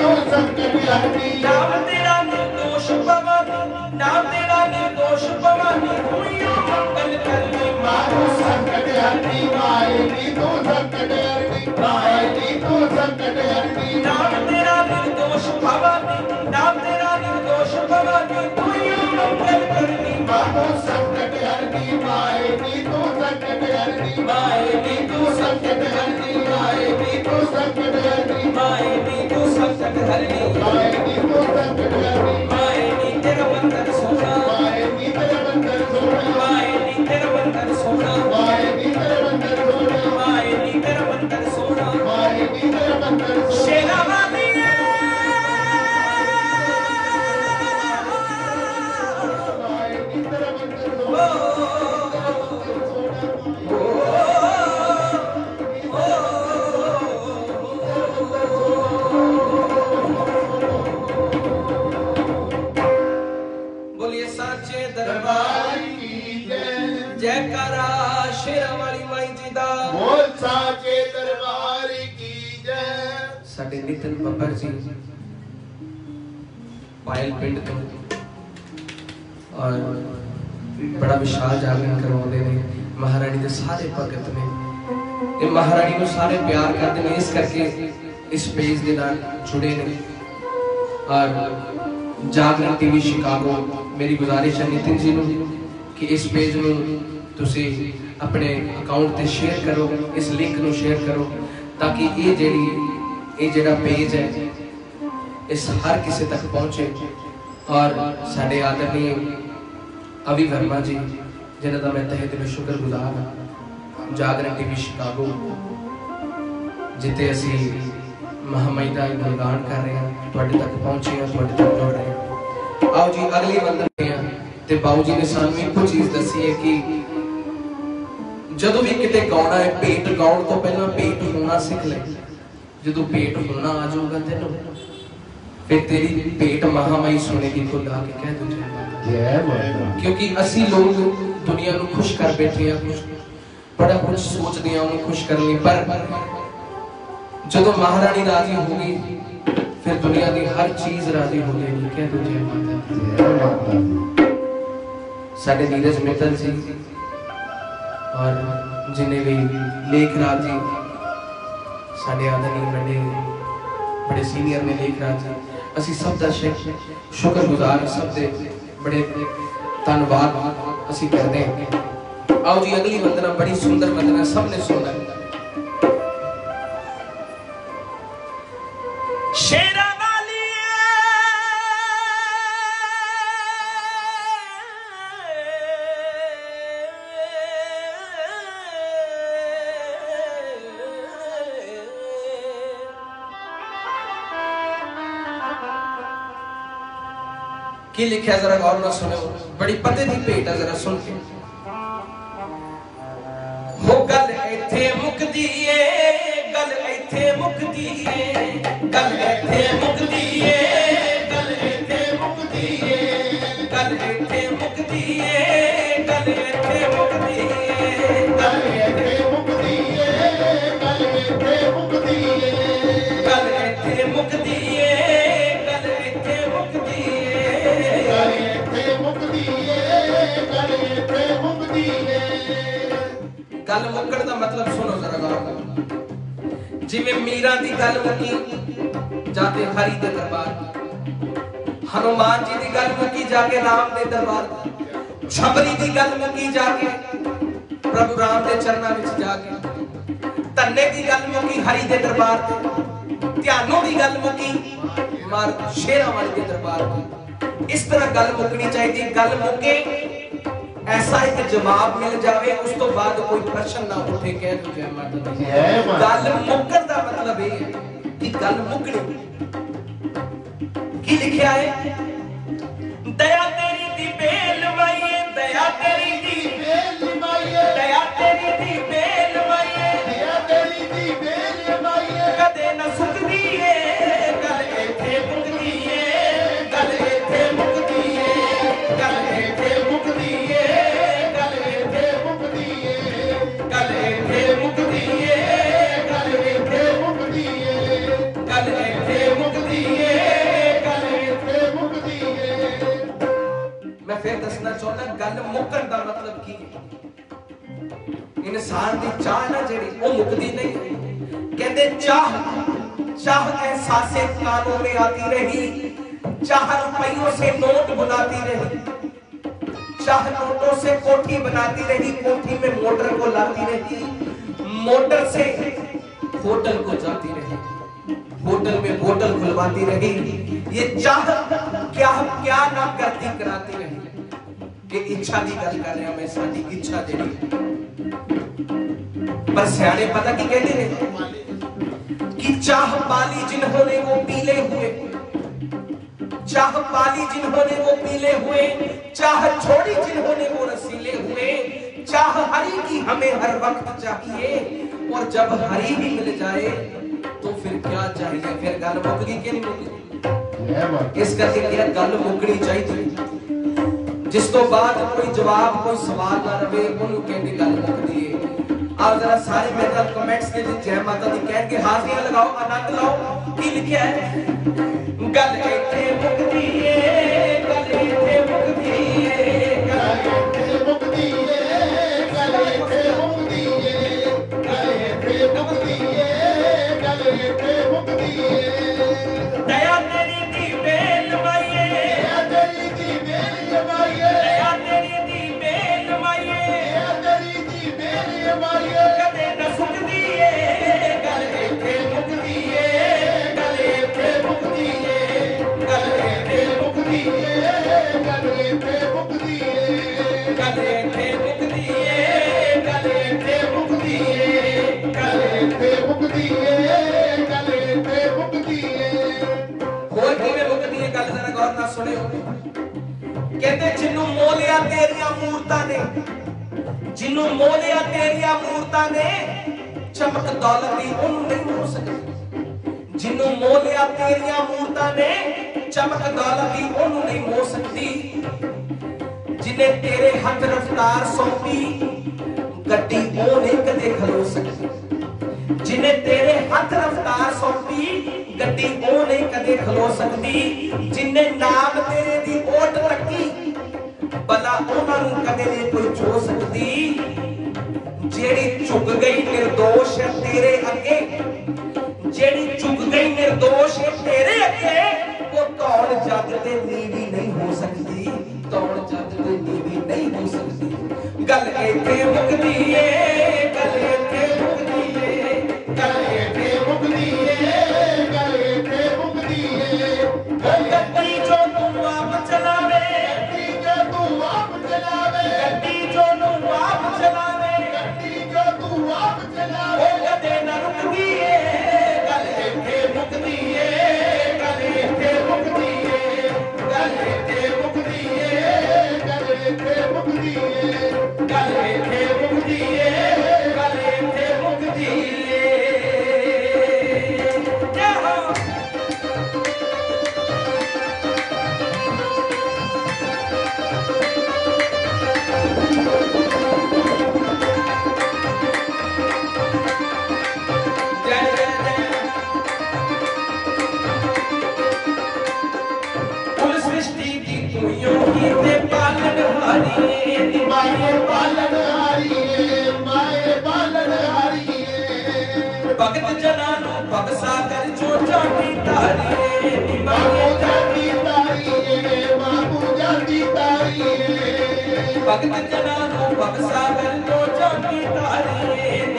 तो संकट हरनी नाम तेरा निर्दोष भवानी नाम तेरा निर्दोष भवानी हुइयो मंगल करनी मानो संकट हरनी माए नी तो संकट हरनी माए नी तो संकट हरनी नाम तेरा निर्दोष भवानी नाम तेरा निर्दोष भवानी हुइयो मंगल करनी मानो संकट हरनी माए नी तो संकट हरनी माए नी तू संकट हरनी माए नी तो संकट हरनी माए नी तू संकट हरनी माए नी तो संकट हरनी माए नी तेरा मंदिर सोना माए नी तेरे मंदिर सोना माए नी तेरा मंदिर सोना माए नी तेरे मंदिर सोना माए नी तेरा मंदिर सोना माए नी तेरे मंदिर सोना शेरा वाली माए नी तेरे मंदिर सोना बोलिए साचे दरबार की जय जयकारा शेरा वाली माई जी दा बोल साचे दरबार की जय ਸਾਡੇ ਨਿਤਨ ਬੱਬਰ ਜੀ ਪਾਇਲ ਪਿੰਡ ਤੋਂ ਔਰ ਬੜਾ ਵਿਸ਼ਾਲ ਜਾਗਰਣ ਕਰਵਾਉਂਦੇ ਨੇ ਮਹਾਰਾਣੀ ਦੇ ਸਾਰੇ ਭਗਤ ਨੇ ਇਹ ਮਹਾਰਾਣੀ ਨੂੰ ਸਾਰੇ ਪਿਆਰ ਕਰਦੇ ਨੇ ਇਸ ਕਰਕੇ ਇਸ ਪੇਜ ਦੇ ਨਾਲ ਜੁੜੇ ਨੇ ਔਰ ਜਾਗਰਣ ਟੀਵੀ ਸ਼ਿਕਾਗੋ ਮੇਰੀ ਗੁਜ਼ਾਰਿਸ਼ ਹੈ ਨਿਤਨ ਜੀ ਨੂੰ ਕਿ ਇਸ ਪੇਜ ਨੂੰ ਤੁਸੀਂ ਆਪਣੇ ਅਕਾਊਂਟ ਤੇ ਸ਼ੇਅਰ ਕਰੋ ਇਸ ਲਿੰਕ ਨੂੰ ਸ਼ੇਅਰ ਕਰੋ ਤਾਂ ਕਿ ਇਹ ਜਿਹੜਾ ਪੇਜ ਹੈ ਇਸ ਹਰ ਕਿਸੇ ਤੱਕ ਪਹੁੰਚੇ ਔਰ ਸਾਡੇ ਆਦਰਨੀय ਅਵੀ ਵਰਮਾ ਜੀ ਜਿਨ੍ਹਾਂ ਦਾ ਮੈਂ ਤਹਿ ਦਿਲੋਂ ਸ਼ੁਕਰਗੁਜ਼ਾਰ ਹਾਂ ਜਾਗਰਣ ਟੀਵੀ ਸ਼ਿਕਾਗੋ ਜਿੱਥੇ ਅਸੀਂ ਮਹਾਮਾਈ ਦਾ ਗੁਣਗਾਨ ਕਰ ਰਹੇ ਹਾਂ ਤੁਹਾਡੇ ਤੱਕ ਪਹੁੰਚੇ ਹਾਂ ਤੁਹਾਡੇ ਤੱਕ ਜੁੜ ਰਹੇ ਹਾਂ ਆਓ ਜੀ ਅਗਲੀ ਵੰਦਨਾ ਹੈ ਤੇ ਬਾਊ ਜੀ ਨੇ ਸਾਨੂੰ ਇੱਕੋ ਚੀਜ਼ ਦੱਸੀ ਹੈ ਕਿ ਜਦੋਂ ਵੀ ਕਿਤੇ ਗਾਉਣਾ ਹੈ ਭੇਟ ਗਾਉਣ ਤੋਂ ਪਹਿਲਾਂ ਭੇਟ ਹੋਣਾ ਸਿੱਖ ਲੈ ਜਦੋਂ ਭੇਟ ਹੋਣਾ ਆ ਜਾਊਗਾ ਤੈਨੂੰ ਫਿਰ ਤੇਰੀ ਭੇਟ ਮਹਾਮਾਈ ਸੁਣੇਗੀ तो ला के कह दो जय माता क्योंकि ਅਸੀਂ ਲੋਕ ਦੁਨੀਆ ਨੂੰ ਖੁਸ਼ ਕਰ ਬੈਠੇ ਆ ਬੜਾ ਕੁਝ ਸੋਚਦੇ ਆ ਉਹਨੂੰ ਖੁਸ਼ ਕਰਨ ਲਈ ਪਰ ਜਦੋਂ ਮਹਾਰਾਣੀ ਰਾਜ਼ੀ ਹੋਗੀ ਫਿਰ ਦੁਨੀਆ ਦੀ ਹਰ ਚੀਜ਼ ਰਾਜ਼ੀ ਹੋ ਜਾਏਗੀ ਕਹਿ ਦੋ ਜੈ ਮਾਤਾ जय माता ਸਾਡੇ ਨੀਰਜ ਮਿੱਤਲ ਜੀ ਔਰ ਜਿਨੇ ਵੀ ਲੇਖ ਰਾਜ ਜੀ ਸਾਡੇ ਆਦਰਨੀय ਵੱਡੇ ਬੜੇ ਸੀਨੀਅਰ ਨੇ ਲੇਖ ਰਾਜ ਜੀ ਅਸੀਂ ਸਭ ਦਾ ਸ਼ੁਕਰਗੁਜ਼ਾਰ ਸਭ ਦੇ ਬੜੇ ਧੰਨਵਾਦ ਅਸੀਂ ਕਰਦੇ ਹਾਂ ਆਓ ਜੀ ਅਗਲੀ ਵੰਦਨਾ ਬੜੀ ਸੁੰਦਰ ਵੰਦਨਾ ਸਭ ਨੇ ਸੁਣਨਾ शेरा वाली की लिखा जरा गौर ना सुनो बड़ी पते दी भेट है जरा सुन के हो गल इथे मुकदी ए गल इथे मुकदी ए गल इथे मुकदी ए गल इथे मुकदी ए गल इथे मुकदी ए गल इथे मुकदी ए गल इथे मुकदी ए गल इथे मुकदी ए गल इथे मुकदी ए गल इथे मुकदी ए गल इथे मुकदी ए गल इथे मुकदी ए गल मुक्कड़ दा मतलब सुनो जरा गौर नाल जिवें मीरा दी गल मुक्की जाके हरि दे दरबार हनुमान जी दी गल मुक्की जाके राम दे दरबार छबरी दी गल मुक्की जाके प्रभु राम दे चरणा विच जाके धन्ने दी गल मुक्की हरि दे दरबार ते ध्यानों दी गल मुक्की मार शेरा वाले दे दरबार ते इस तरह गल मुकनी चाहिए गल मुके ऐसा एक जवाब मिल जाए उस तो बाद कोई प्रश्न ना उठे कह दो जय माता दी जय माता गल मुकन दा मतलब ये है कि गल मुकनी की लिखा है दया तेरी दी बेल माईए दया तेरी दी बेल माईए दया तेरी दी बेल माईए दया तेरी दी बेल माईए कदे न सुकदी ए गल इथे मुकदी ए गल इथे मुकदी ए गल इथे मुकदी ए गल इथे मुकदी ए गल इथे मुकदी ए गल इथे मुकदी ए गल इथे मुकदी इंसान की चाह ना जी वो मुकती नहीं। कहते चाह चाह एहसासे कानों में आती रही, चाह रुपयों से नोट बुलाती रही, चाह नोटों से कोठी बनाती रही, कोठी में मोटर को लाती रही, मोटर से होटल को जाती रही, होटल में होटल खुलवाती रही। ये चाह क्या क्या ना करती कराती रही। कि इच्छा की गल कर रहा मैं, साडी इच्छा जी पर सियाने पता की कहते हैं कि चाह पाली जिन्होंने वो पीले हुए, चाह पाली जिन्होंने वो पीले हुए, चाह छोड़ी जिन्होंने वो रसीले हुए, चाह हरी की हमें हर वक्त चाहिए, और जब हरी भी मिल जाए तो फिर क्या चाहिए। फिर गल मुक गई कि नहीं मुक? इस करके क्या गल मुकनी चाहिए। जिस तो बाद कोई जवाब कोई सवाल ना रहे उन्होंने कहने गल मुकदी है। आओ जरा सारे मेरे नाल कमेंट्स के लिए जय माता दी कह के हाजिरियां लगाओ, आनंद लाओ। की लिखा है? गल इत्थे मुकदी है, गल इत्थे मुकदी है, गल इत्थे मुकदी है, गल इत्थे मुकदी है, गल इत्थे मुकदी है, गल इत्थे मुकदी है। दया तेरी दी बेल माईए, दया तेरी दी बेल माईए, दया तेरी दी बेल माईए, दया तेरी दी बेल माईए। कदे न सुकदी है, गल इत्थे मुकदी है, गल इत्थे मुकदी है, गल इत्थे मुकदी है, गल इत्थे मुकदी है, गल इत्थे मुकदी है, गल इत्थे मुकदी है, गल इत्थे मुकदी है, गल इत्थे मुकदी है। होर किवें मुकदी है गल जरा गौर नाल सुनियो। कहते जिन्नू मोलिया तेरियां मूरतां ने, जिन्नू मोलिया तेरियां मूरतां ने, चमक दौलत दी ओनू नहीं हो सकदी। जिन्नू मोलिया तेरियां मूरतां ने, चमक दौलत दी ओनू नहीं हो सकदी। जिन्हें तेरे हथ रफ्तार सौंपी, गड्डी ओ नहीं कदे खलो सकदी। जिन्हें तेरे हथ रफ्तार सौंपी, गड्डी ओ नहीं कदे खलो सकदी। जिन्हें नाम तेरे दी ओट रखी, भला उन्हां नूं कदे नहीं कोई छो सकदी। जेड़ी झुक गई निर्दोष है तेरे अगे, जेड़ी झुक गई निर्दोष है तेरे अगे, वो तौड़ जग ते नीवी नहीं हो सकती, तौड़ जग ते नीवी नहीं हो सकती। गल इत्थे मुकदी है, गल इत्थे मुकदी है, गल इत्थे मुकदी है, गल इत्थे मुकदी है। गड्डी जो तू आप चलावे, गड्डी जो तू आप चलावे, गड्डी जो तू आप चलावे, गड्डी जो तू आप चलावे। वो कदे न रुकदी है। गल इत्थे मुकदी है, गल इत्थे मुकदी है, गल इत्थे मुकदी है, गल इत्थे मुकदी है, गल इत्थे मुकदी है, गल इत्थे मुकदी है। जय हो। जय जय जय। कुल सृष्टि की तुइयों की ते पालनहारी, माए पालनहारी है, माए पालनहारी है। भगत जना नु भगसा कर चोचा की तारी, मांगो जाती तारी है, मांगो जाती तारी है। भगत जना नु भगसा कर चोचा की तारी,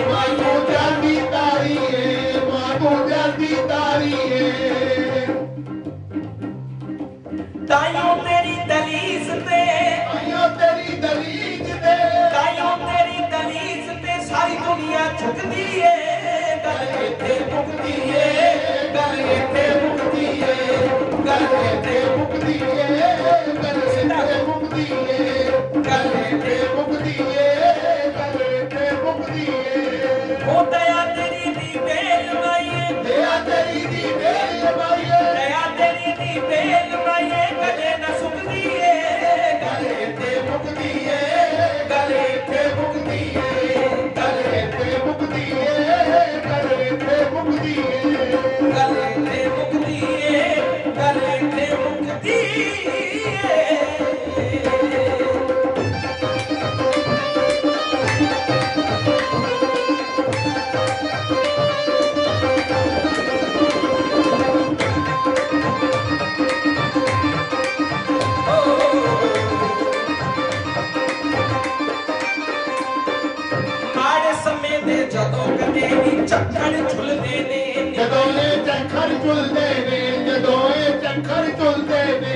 मांगो जाती तारी है, मांगो जाती तारी है। ताइयों तेरी दलीज पे, आयो तेरी दलीज दे, ताइयों तेरी दलीज पे सारी दुनिया झुकदी है। गल इत्थे मुकदी है, गल इत्थे मुकदी है, गल इत्थे मुकदी है, गल इत्थे मुकदी है, गल इत्थे मुकदी है, गल इत्थे मुकदी है। ओ दया तेरी दी बेल माईए, दया तेरी दी बेल माईए, दया तेरी दी बेल माईए, कदे न सुकदी है। गल इत्थे मुकदी है, गल इत्थे मुकदी है, गल इत्थे मुकदी है, गल इत्थे मुकदी है। गल इत्थे मुकदी है, गल इत्थे मुकदी है। ते जदों कदे भी चक्कर झुलदे ने जदों ये चक्कर झुलदे ने जदों ये चक्कर झुलदे ने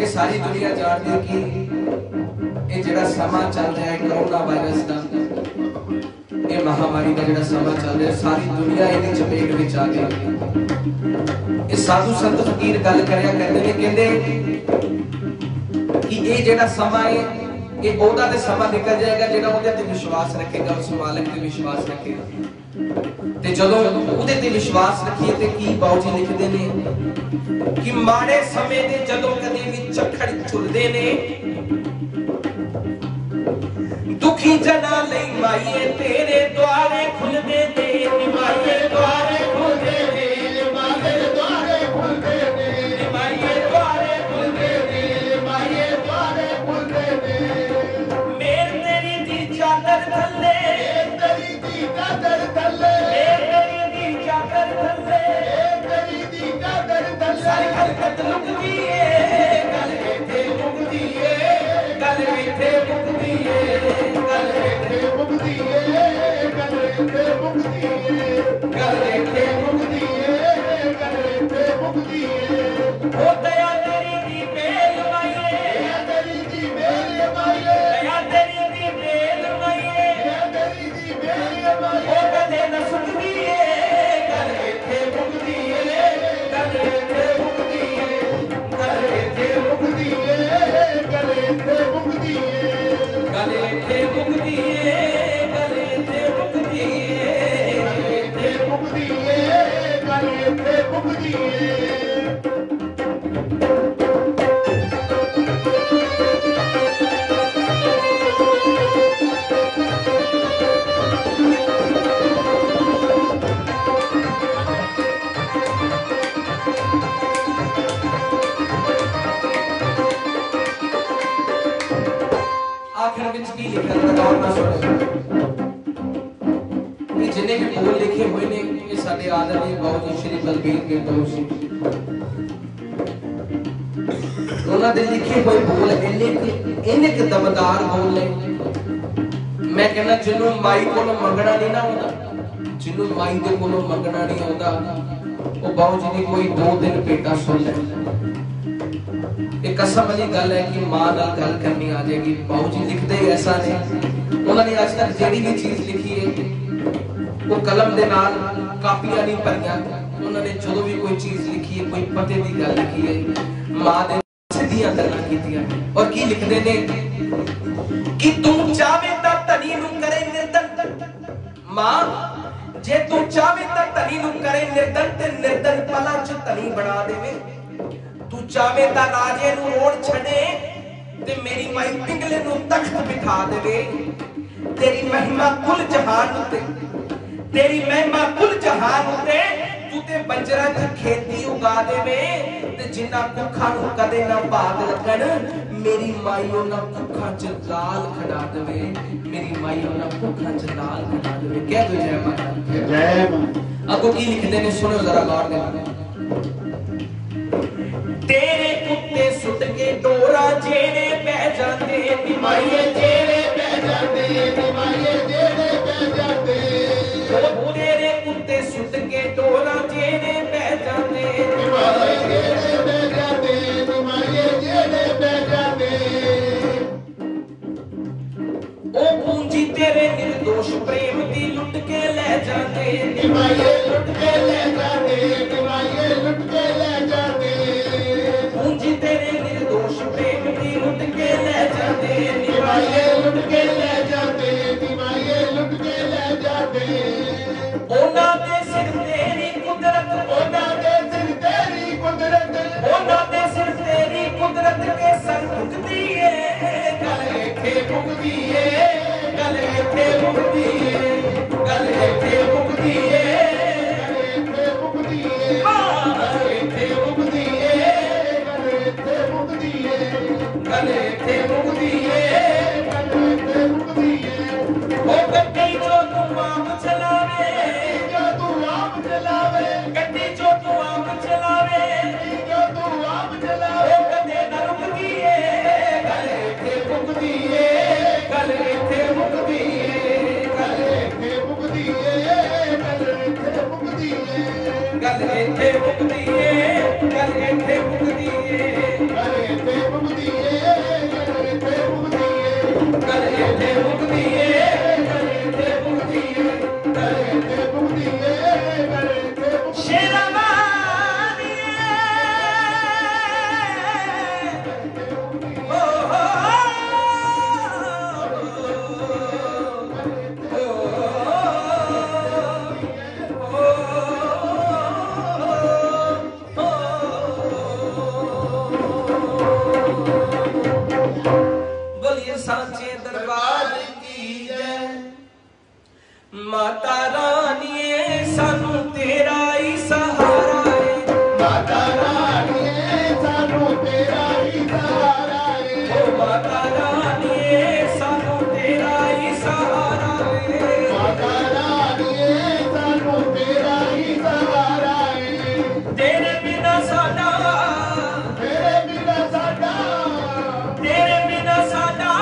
ये सारी दुनिया जानती है कि ये जिहड़ा समा चल रहा है कोरोना वायरस का ये महामारी का जिहड़ा समा चल रहा है सारी दुनिया इहदी चपेट विच आ गई। ये साधु संत फकीर गल करया करदे ने कहंदे कि ये जिहड़ा समा है ये ओदा ते समा निकल जाएगा जिहड़ा ओदे ते विश्वास रखेगा उस मालिक ते विश्वास रखेगा ते जदों ओदे ते विश्वास रखिए ते की बाऊ जी लिखदे ने कि माड़े समय दे जदों कदे भी चक्खड़ झुलदे ने दुखी जना लई माईए तेरे द्वारे खुलदे ने माईए द्वारे खुलदे ने माईए द्वारे खुलदे ने माईए द्वारे खुलदे ने माईए द्वारे खुलदे ने मेर तेरी दी चादर थल्ले तेरी दी चादर थल्ले तेरी दी चादर थल्ले तेरी दी चादर थल्ले सारी हरकत लुकदी ए गल इथे मुकदी ए गल इथे मुकदी ए गल इथे मुकदी ए गल इथे मुकदी ए गल इथे मुकदी ए गल इथे मुकदी ए ओ दया तेरी दी मेल माईए दया तेरी दी मेल माईए दया तेरी दी मेल माईए दया तेरी दी मेल माईए ओ कदे न सुकदी ए गल इथे मुकदी ए गल इथे मुकदी ए गल इथे मुकदी ए गल इथे मुकदी ए गल इथे मुकदी ए गल इथे मुकदी ए गल इथे मुकदी ए गल इथे मुकदी ए आखिर विच की लिखा गौर ना सुनो ये जिन्ने भी बोल लिखे हुए ने ये साडे आदरणीय बाबू जी श्री बलबीर गिरधौर जी उन्हां दे लिखे हुए बोल इन्ने के दमदार बोल ने मैं कहना जिन्हों माई कोलों मंगना नहीं ना आउंदा जिन्हों माई दे कोलों मंगना नहीं आउंदा वो बाबू जी ने कोई 2 दिन पेटा सुन ले एक कसम वाली गल है कि मां नाल गल करनी आ जाएगी। बाबू जी लिखते ही ऐसा ने उन्होंने आज तक जेड़ी भी चीज लिखी है वो कलम दे नाल कापियां नहीं भरियां उन्होंने जो भी कोई चीज लिखी है कोई पते की गल लिखी है मां दे सीधियां गल्लां कीतियां और की लिखदे ने कि तू चाहे ता धनी नु करे निर्धन मां जे तू चाहे ता धनी नु करे निर्धन ते निर्धन पला च धनी बना देवे तू चाहे ता राजे नु रोड़ छड़े ते मेरी माई पिंगले नु तख्त बिठा देवे तेरी महिमा कुल जहान उते तेरी महिमा कुल जहान उते तू ते बंजरा च खेती उगा देवे ते जिन्ना कुखा नु कदे ना भाग लगन मेरी माई ओना कुखा च लाल खड़ा देवे मेरी माई ओना कुखा च लाल खड़ा देवे कह दो जय माता जय मां। अगो की लिखदे ने सुनो जरा गौर नाल तेरे कुत्ते सुट के डोरा जेड़े बह जाते निमाइए जेड़े बह जाते निमाइए जेड़े बह जाते ओ तेरे कुत्ते सुट के डोरा जेड़े बह जाते निमाइए जेड़े बह जाते निमाइए जेड़े बह जाते ओ पूंजी तेरे निर्दोष प्रेम दी लुट के ले जाते निमाइए लुट के ले जाते निमाइए लुट के ले जाते पूंजी तेरे निर्दोष प्रेम की लुट के ले जाते निमाइए लुट के ले जाते निमाइए लुट के ले जाते ओना दे सिर तेरी कुदरत ओना दे सिर तेरी कुदरत ओना दे सिर तेरी कुदरत के सर झुकदी है गल इथे मुकदी है गल इथे मुकदी है गल इथे मुकदी है गल इथे मुकदी है गल इथे मुकदी है गल इथे मुकदी है गल इथे मुकदी है गल इथे मुकदी के सांचे दरबार की जय। माता रानी सानू तेरा ही सहारा है, माता रानी सानू तेरा ही सहारा है, ओ माता रानी सानू तेरा ही सहारा है, माता रानी सानू तेरा ही सहारा है। तेरे बिना साडा, तेरे बिना साडा, तेरे बिना साडा,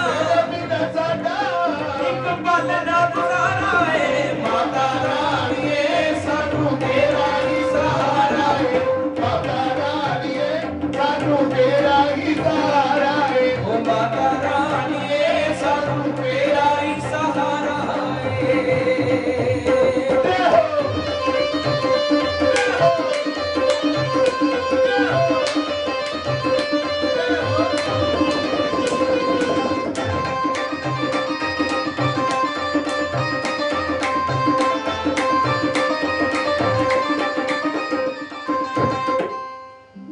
तेरे बिना साडा एक पल ना गुजारा है। माता रानी सानू तेरा ही सहारा है, माता रानी सानू तेरा ही सहारा है, ओ माता रानी सानू तेरा ही सहारा है।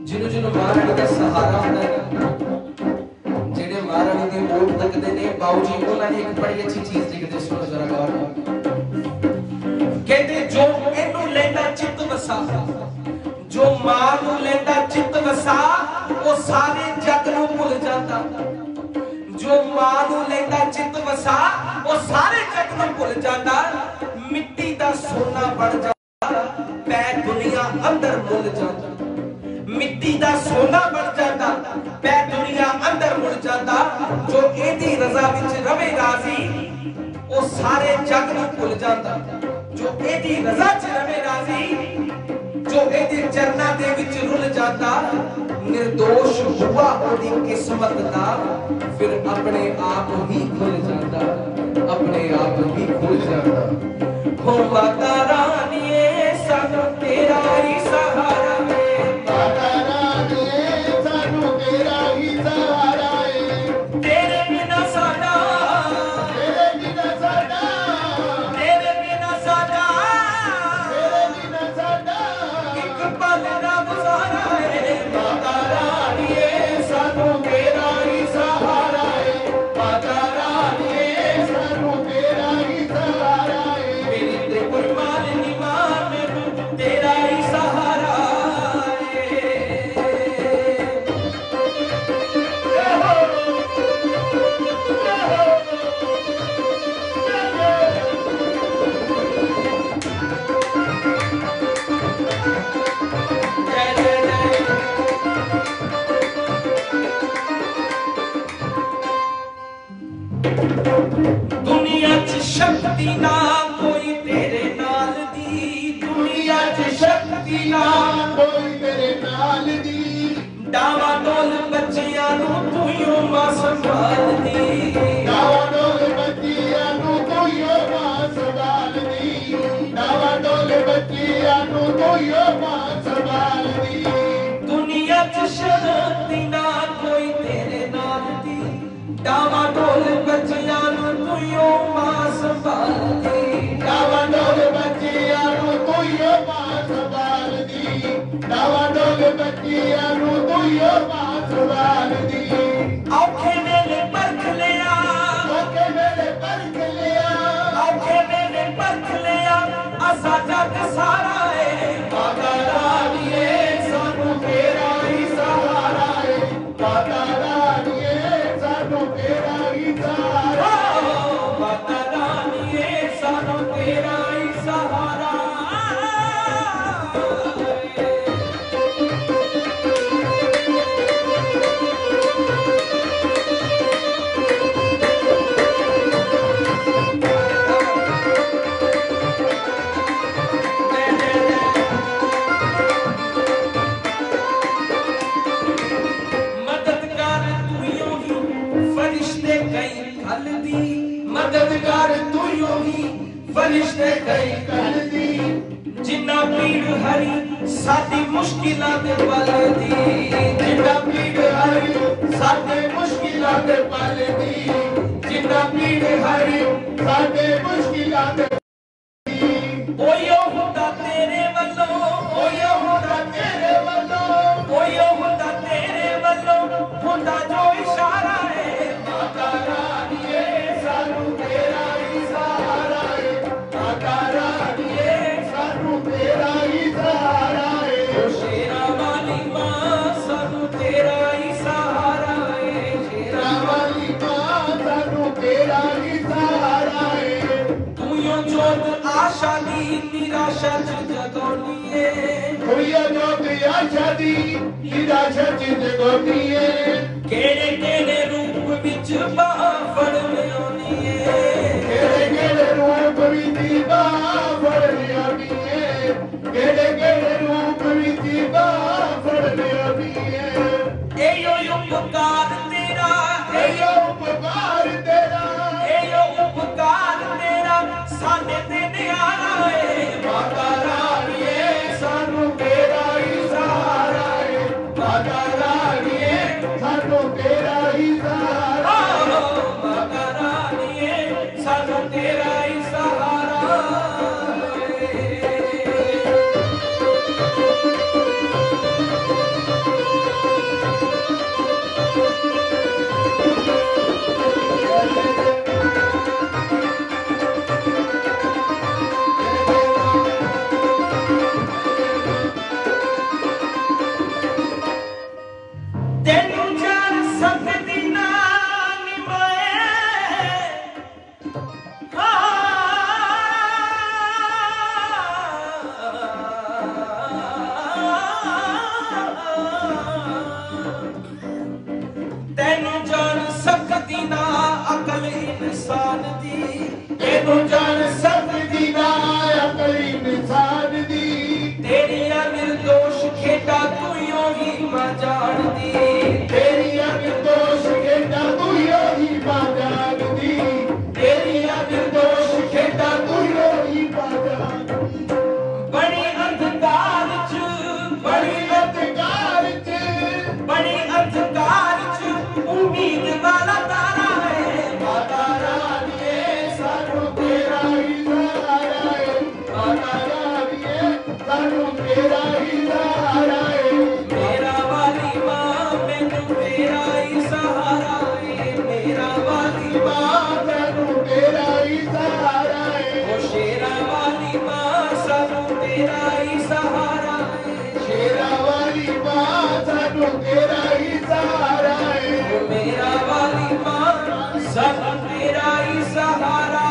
जिन्हों जिन्हों महारानी का सहारा होता है, जेडे महारानी की वोट तकते ने बाबू जी उन्होंने एक बड़ी अच्छी चीज लिखते, सुनो जरा गौर कहते जो इनू लेंदा चित्त वसा, जो मां नू लेंदा चित्त वसा वो सारे जग नू भुल जाता। जो मां नू लेंदा चित्त वसा वो सारे जग नू भुल जाता। मिट्टी दा सोना बन जाता, पै दुनिया अंदर मुल जाता। मिट्टी दा सोना बन जाता, पै दुनिया अंदर मुड़ जाता। जो एदी रजा विच रवे राजी वो सारे जग नू भुल जाता। जो एदी रजा च रवे राजी, जो एदे चरना दे विच रुल जाता। निर्दोष हुआ ओदी किस्मत दा, फिर अपने आप ही खुल जाता, अपने आप ही खुल जाता। हो माता रानी सानू तेरा ही सहारा है, माता रानी सानू तेरा ही सहारा है। तेरे बिना साडा, तेरे बिना साडा, तेरे बिना साडा तेरे बिना साडा एक पल ना गुजारा है। माता रानी सानू तेरा ही सहारा है, माता रानी सानू तेरा ही सहारा है। मेरी ते कोई माल नहीं मां मैनू तेरा ही सहारा है। जय जय जय। दुनिया च शक्ति ना कोई तेरे नाल दी, दुनिया च शक्ति ना कोई तेरे नाल दी, डावा डोल बच्चियां नू तू ही मां संभाल दी। डावा डोल बच्चियां नू तू ही मां संभाल दी, डावा डोल बच्चियां नू तू ही मां संभाल दी। दुनिया च शक्ति ना कोई तेरे नाल दी, डावा डोल बच्चियां नू तू ही मां संभाल दी। डावा डोल बच्चियां नू तू ही मां संभाल दी, डावा डोल बच्चियां नू तू ही मां संभाल दी। औखे वेले परख लिया, औखे वेले परख लिया, औखे वेले परख लिया, असा जग सारा है। माता रानी सानू तेरा ही सहारा है, माता रानी सानू तेरा ही सहारा है। माता रानी सानू तेरा ही सहारा है। मददगार तू यूं ही फरिश्ते कई खल दी, मददगार तू यूं ही फरिश्ते कई कर दी, जिन्ना पीड़ हरी साडी मुश्किलां दे पल दी। जिन्ना पीड़ हरी साडे मुश्किलां दे पल दी, जिन्ना पीड़ हरी साडे मुश्किलां दे ओयो हुंदा तेरे वल्लों, ओयो हुंदा तेरे वल्लों, ओयो हुंदा तेरे वल्लों, हुंदा जो इशारा है। जोत आशा दी निराशा च जगाउणी कोई जोत आशा दी निराशा च जगाउणी केड़े केड़े रूप विच बाह फड़ लियाउणी केड़े केड़े रूप विच बाह फड़ लियाउणी केड़े केड़े रूप विच बाह फड़ लियाउणी एयो उपकार तेरा एयो उपकार तेरा एयो उपकार तेरा साडे ते नियारा है माता राणीए सानू तेरा ही सहारा है माता राणीए सानू तेरा ही सहारा माता रानीए सानू तेरा ही सहारा तेनू जान सकदी ना निभाए तेनू जान सकदी ना अकल इंसान दी तेनू जान सकदी ना अकल इंसान दी तेरिया निर्दोष खेटा तू यो ही मां जानदी तेरिया निर्दोष खेटा तू यो ही मां जानदी तेरिया निर्दोष खेटा तू यो ही मां जानदी बड़ी अंधकार च बड़ी अंधकार च बड़ी अंधकार च उम्मीद वाला तारा है माता राणीए सानू तेरा ही सहारा है माता राणीए सानू तेरा ही सहारा है मेरा वाली मां मैनू तेरा ही सहारा है मेरा वाली मां सानू तेरा ही सहारा है ओ शेरा वाली मां सानू तेरा ही सहारा है शेरा वाली मां सानू तेरा ही सहारा है ओ मेरा वाली मां सानू तेरा ही सहारा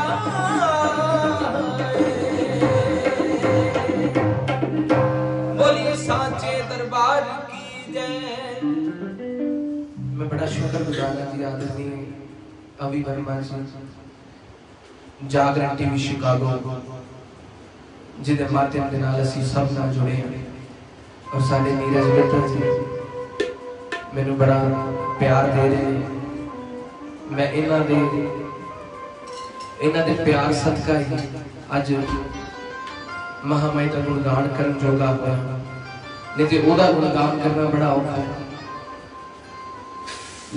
बोलिए सांचे दरबार की जय। मैं बड़ा शुक्रगुजार हाँ जी आदरणीय अभी वर्मा जी जागरण टीवी शिकागो जिहदे माध्यम दे नाल असीं सब नाल जुड़े हैं और साडे नीरज मित्तर जी मैनूं बड़ा प्यार दे रहे हैं मैं इन्हां दे प्यार सदका ही अज महामाई का गुणगान करन जोगा होया नहीं तो ओहदा गुणगान करना बड़ा औखा है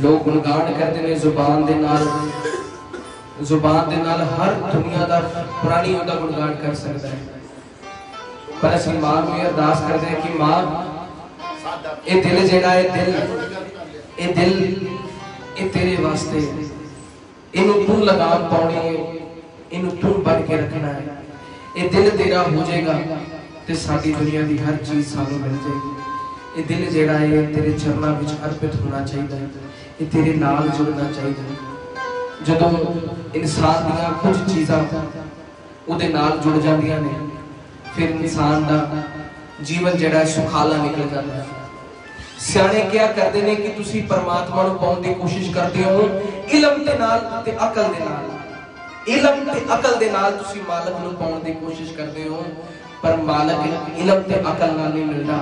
लोग गुणगान करते हैं जुबान दे नाल हर दुनिया का पुरानी ओहदा गुणगान कर सकता है पर असं मां नूं अरदास करते हैं कि मां ये दिल जिहड़ा है दिल ये तेरे वास्ते इनू तू लगाम पाउणी है इनू तू बन के रखना है ये दिल तेरा हो जाएगा तो साडी दुनिया की हर चीज सानू मिल जाएगी ये दिल जिहड़ा है तेरे चरणों में अर्पित होना चाहिए ये तेरे नाल जुड़ना चाहिए जदों इंसान दियां कुछ चीज़ां उहदे नाल जुड़ जांदियां ने फिर इंसान दा जीवन जिहड़ा सुखाला निकल जाता है सियाणे क्या करते हैं कि तुसी परमात्मा नूं पाउण दी कोशिश करते हो इलम दे नाल ते अकल दे नाल इलम ते अकल दे नाल तुसी मालक नूं पाउण दी कोशिश करते हो पर मालक इलम ते अकल नाल नहीं मिलदा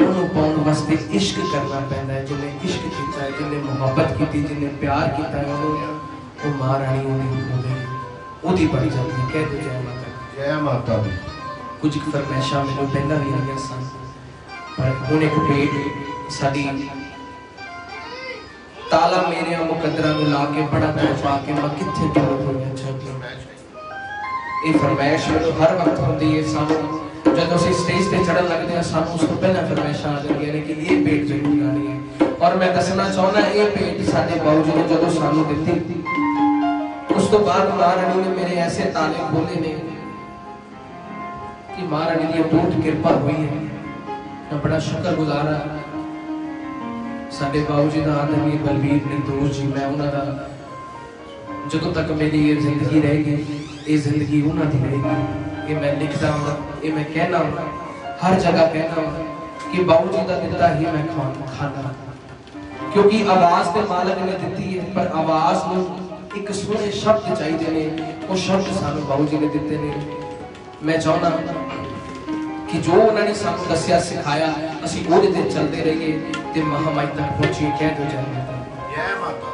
उन्होंने पाउण वास्ते इश्क करना पैंदा है जिन्हें इश्क कीता है जिन्हें मुहब्बत की जिन्हें प्यार किया है वो मां रानी ओदी बड़ी जाती कह दो जय माता दी कुछ फरमाइशां मैनूं पहला भी आईयां सन पर हुण एक भेट साडी ताला मेरे मुकद्दरा नूं ला के बड़ा तोहफा के मैं कित्थे दूर होईयां छड्डी ये फरमाइश मैनूं हर वक्त हुंदी है सानूं जब असीं स्टेज पे चढ़न लगते हैं सानूं उस तो पहला फरमाइशां आ जांदियां ने कि ये भेट जरूर गानी है और मैं दसना चाहुंदा ये भेट साडे बाऊ जी ने जदों सानूं दित्ती उस तो बाद मां रानी ने मेरे ऐसे ताले खोले ने कि मां रानी दी अटूट कृपा हुई है मैं बड़ा शुक्रगुजार हां साडे बाऊ जी दा आदरणीय बलबीर निर्दोष जी मैं उन्हां दा जदों तक मेरी ये जिंदगी रहेगी ये जिंदगी उन्होंने दी रहेगी। ये मैं लिखता हूँ, ये मैं कहना हूँ, हर जगह कहना हूँ कि बाबू जी का दिता ही मैं खाना, क्योंकि आवाज तो मालक ने दी है, पर आवाज में एक सोहने शब्द चाहिए ने, वो शब्द सानू बाबू जी ने दिते ने। मैं चाहना कि जो उन्होंने सानू दसिया सिखाया असीं ओहदे ते चलते रहिए ते महामाई तक पहुंचिए। कह दो जय माता। जय माता।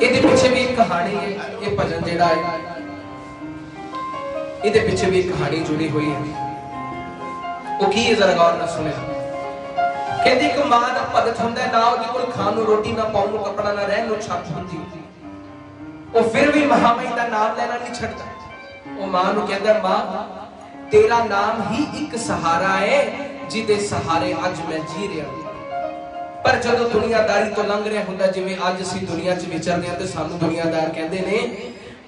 ਇਹਦੇ ਪਿੱਛੇ ਵੀ ਇੱਕ ਕਹਾਣੀ ਹੈ। ਇਹ ਭਜਨ ਜਿਹੜਾ ਹੈ ਇਹਦੇ ਪਿੱਛੇ ਵੀ ਇੱਕ ਕਹਾਣੀ ਜੁੜੀ ਹੋਈ ਹੈ। ਉਹ ਕੀ ਹੈ ਜ਼ਰਾ ਗੌਰ ਨਾਲ ਸੁਣਿਓ। ਕਹਿੰਦੀ ਇੱਕ ਮਾਂ ਦਾ ਭਗਤ ਹੁੰਦਾ ਨਾ, ਉਹਦੇ ਕੋਲ ਖਾਣ ਨੂੰ ਰੋਟੀ ਨਾ, ਪਾਉਣ ਨੂੰ ਕੱਪੜਾ ਨਾ, ਰਹਿਣ ਨੂੰ ਛੱਤ ਹੁੰਦੀ, ਉਹ ਫਿਰ ਵੀ ਮਹਾਮਾਈ ਦਾ ਨਾਮ ਲੈਣਾ ਨਹੀਂ ਛੱਡਦਾ। ਉਹ ਮਾਂ ਨੂੰ ਕਹਿੰਦਾ ਮਾਂ ਤੇਰਾ ਨਾਮ ਹੀ ਇੱਕ ਸਹਾਰਾ ਹੈ ਜਿਹਦੇ ਸਹਾਰੇ ਅੱਜ ਮੈਂ ਜੀ ਰਿਹਾ। पर जो दुनियादारी तो लंघ रहा होंगे, जिवें अज असीं दुनिया च विचरदे हां ते सानू दुनियादार कहंदे ने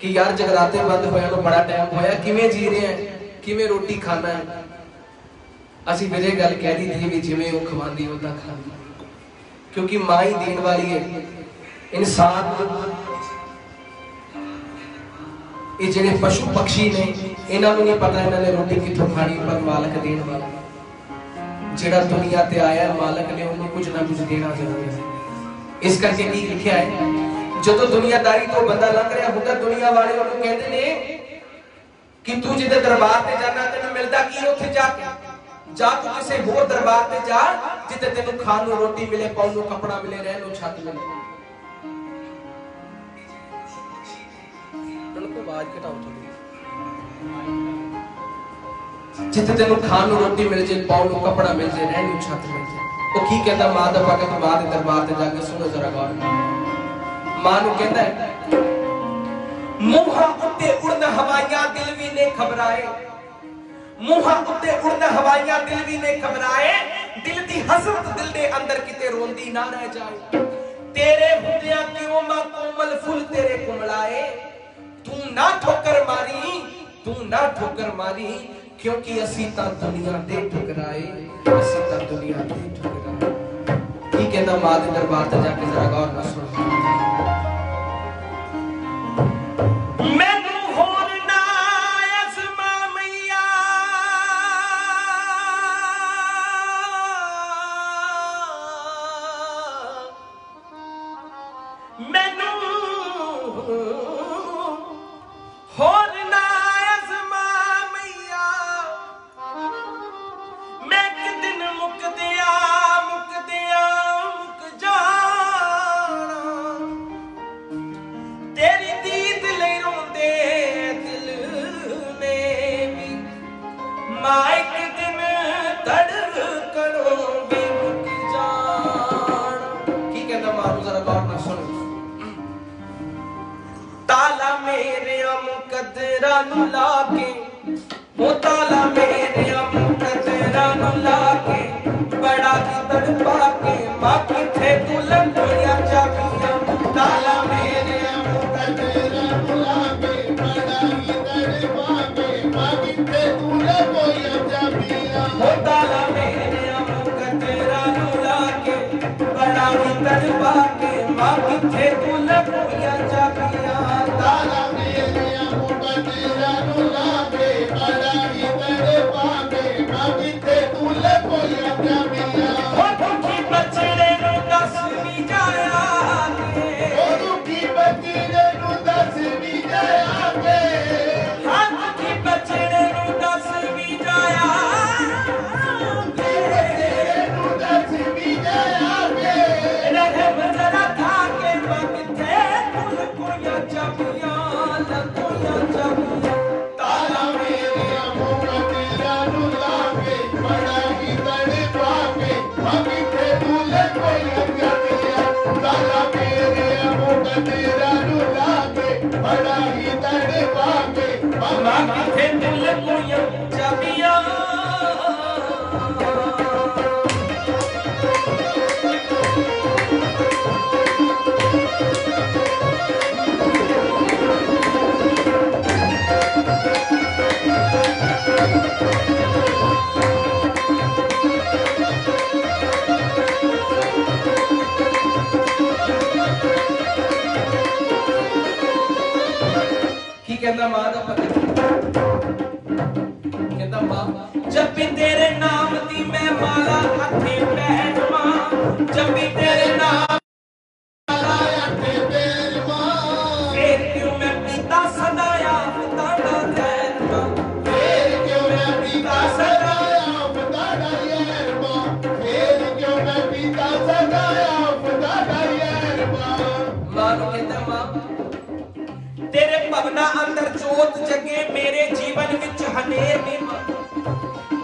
कि यार जगराते बंद होया नूं बड़ा टाइम होया, किवें जी रहे हैं, किवें रोटी खाना है। असीं मेरे गल कह दी थी भी जिवें वो खवांदी उदां खांदी, क्योंकि मां ही देण वाली है। इंसान ये जिहड़े पशु पक्षी ने इन्हां नूं नहीं पता इन्हां ने रोटी कित्थों खानी, पर मालक देण वाला जेड़ा दुनिया ते आया मालक ने उन्हें कुछ ना कुछ देना जरूरी है। इस करके की लिखा है जो दुनियादारी तो बंदा लंघ रहा होता, दुनिया वाले उन्हें कहते ने कि तू जिदे दरबार ते जाना तेन मिलता की उत्थे जाके जा, तू किसी होर दरबार ते जा जिते तेन खाण नूं रोटी मिले, पाउण नूं कपड़ा मिले, रहण नूं छत मिले। उनको आवाज घटाओ थोड़ी। जिथे तेनू खाण नूं रोटी मिल जाए, पाउण नूं कपड़ा मिल जाए, रहण नूं छत मिल जाए। वो की कहता मां दा भगत मां दे दरबार ते जाके सुनो जरा गौर। मां नूं कहंदा है मूहां उत्ते उड़न हवाइयां दिल भी ने खबराए, मूहां उत्ते उड़न हवाइयां दिल भी ने खबराए, दिल दी हसरत दिल दे अंदर किते रोंदी ना रह जाए। तेरे हुंदियां क्यों मां कोमल फुल तेरे कुमलाए, तू ना ठोकर मारी, तू ना ठोकर मारी, क्योंकि असी ता दुनिया दे ठुकराए, असी ता दुनिया दे ठुकराए। की कहता मां दे दरबार ते जाके जरा गौर नाल सुन। मैनू होर ना असमा मैया, मैनू होर ना लाके वो ताला मेरे मुकद्दरा नु लाके बड़ा की तड़पा के मां किथे तू लंघिया चाबियां, ताला मेरे मुकद्दरा नु लाके बड़ा की तड़पा के मां किथे तू लंघिया चाबियां। वो ताला मेरे मुकद्दरा नु लाके बड़ा की तड़पा के मां किथे तू लंघिया चाबियां, ताला मेरे मुकद्दरा नु लाके बड़ा की तड़पा के मां किथे तू लंघिया चाबियां। हो दुखी बचड़े नु दस भी जाया के, ओ दुखी बचड़े नु दस भी जाया के, हां दुखी बचड़े नु दस भी जाया के, नु दस भी जाया के, रहम जरा था के मां किथे तू लंघिया चाबियां, लंघिया चाबियां। ताला मेरे मुकद्दरा नु लाके बड़ा की तड़पा के मां किथे तू लंघिया चाबियां। ताला मेरे मुकद्दरा नु लाके बड़ा की तड़पा के मां किथे तू लंघिया चाबियां। भी तेरे नाम दी मैं माला हथे पैरवा, जब भी तेरे नाम माला हथे पैरवा, फिर क्यों मैं पीता सदाया बताड़ा जैरमा, फिर क्यों मैं पीता सदाया बताड़ा जैरमा, फिर क्यों मैं पीता सदाया बताड़ा जैरमा। मानो कहता मां तेरे भवना अंदर जोत जगे मेरे जीवन विच हनेर नी मां,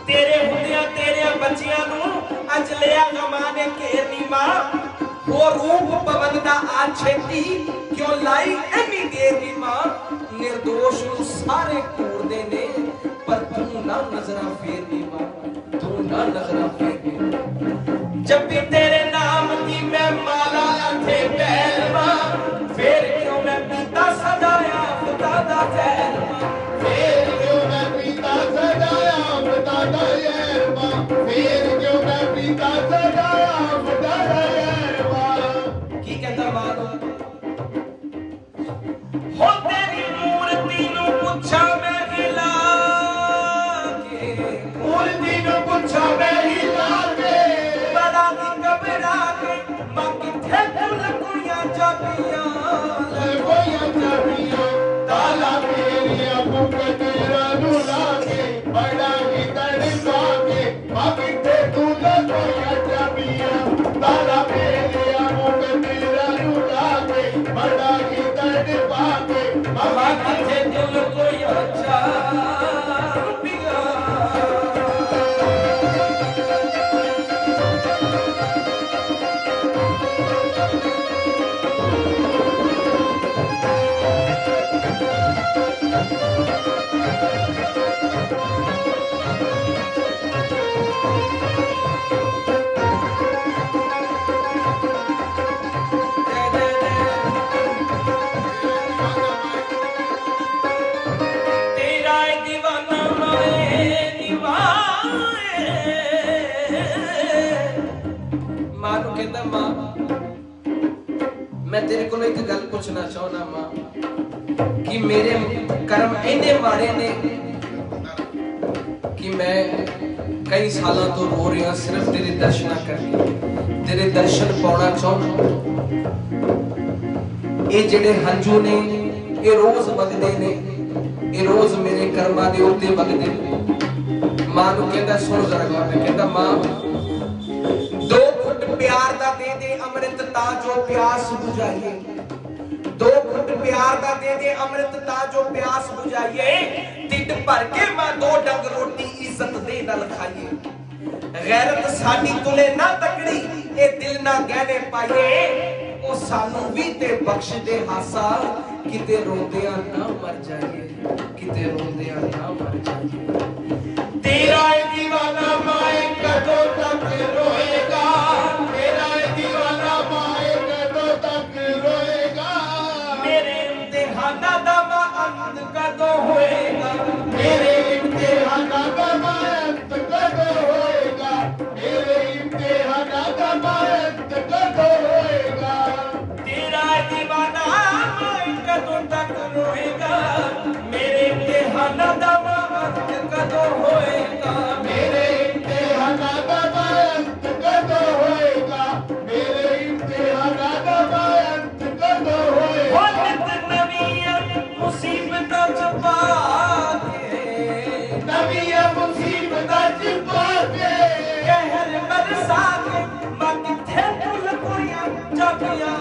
तेरे हुंदियां तेरे बच्चियां नू अज लिया गमा ने घेर नी मां, वो रूप पवन दा आ छेती क्यों लाई इन्नी देर नी मां, निर्दोष नू सारे कूड़दे ने पर तू ना नजरा फेर नी मां, तू ना नजरा फेर नी। जब भी तेरे नाम की मैं माला अथे पैरवा, फिर क्यों मैं पीता सदाया बतादा जैरमा, फिर क्यों मैं पीता सदाया बतादा जैरमा, फिर क्यों मैं पीता सदाया बतादा जैरमा। की कहता मानो हो तेरी मूर्ति नू पुछा मैं हिला के, मूर्ति नू पुछा मैं हिला के, बड़ा दी घबरा के मां किथे भूल कोइयां जाबियां, कोइयां जाबियां ताला मेरे मुख तेरा रुला के, बड़ा ही तड़पा के मां किथे भूल कोइयां जाबियां, ताला मेरे मुख तेरा रुला के, बड़ा ही तड़पा के मां किथे भूल कोइयां जाबियां। कहता मां मैं तेरे को एक गल पूछना चाहना मां कि मेरे कर्म इन्ने मारे ने कि मैं कई सालों तो रो रहा सिर्फ तेरे दर्शन करके, तेरे दर्शन पाना चाहना। ये जेडे हंझू ने ये रोज बगदे ने, ये रोज मेरे कर्मां दे उत्ते बगदे। मां नूं कहंदा सुन जरा गौर नाल, कहंदा मां दो घुट प्यार दा दे दे अमृत ताजो प्यास बुझाइए, दो घुट प्यार दा दे दे अमृत ताजो प्यास बुझाइए, ढिड भर के मां दो डंग रोटी इज्जत दे नाल खाइए। गैरत साडी तुले ना तकड़ी ए दिल ना गहने पाइए, ओ सानू भी ते बख्श दे हासा किते रोंदियां ना मर जाइए, किते रोंदियां ना मर जाइए। तेरा दीवाना माए कदों तक रोएगा, तेरा दीवाना माए कदों तक रोएगा, मेरे इम्तिहाना दा अंत कदों होएगा, मेरे इम्तिहाना दा अंत कदों होएगा, मेरे इम्तिहाना दा अंत कदों होएगा। तेरा दीवाना माए कदों तक रोएगा, मेरे इम्तिहाना दा अंत कदों होएगा, मेरे इम्तिहाना दा अंत कदों होएगा, मेरे इम्तिहाना दा अंत कदों होएगा। नित नवीं मुसीबतां च पा के, नवीं मुसीबतां च पा के, कहर बरसा के मां किथे भुल कोइयां जाबियां,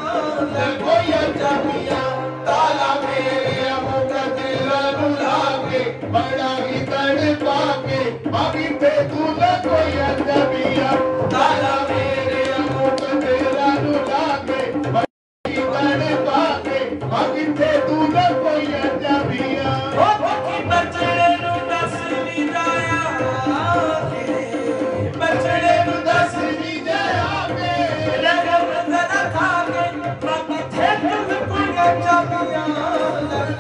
कोइयां जाबियां ताला मेरे मुख तेरा रुला के, बड़ा ही तड़पा के मां किथे भुल कोइयां जाबियां, ताला मेरे मुख तेरा रुला के, बड़ा ही तड़पा के मां किथे भुल कोइयां जाबियां। ओ भुखी बचड़े नू दस नी जाया के, बचड़े नू दस नी जाया के, रगम जरा खा के मां किथे भुल कोइयां जाबियां,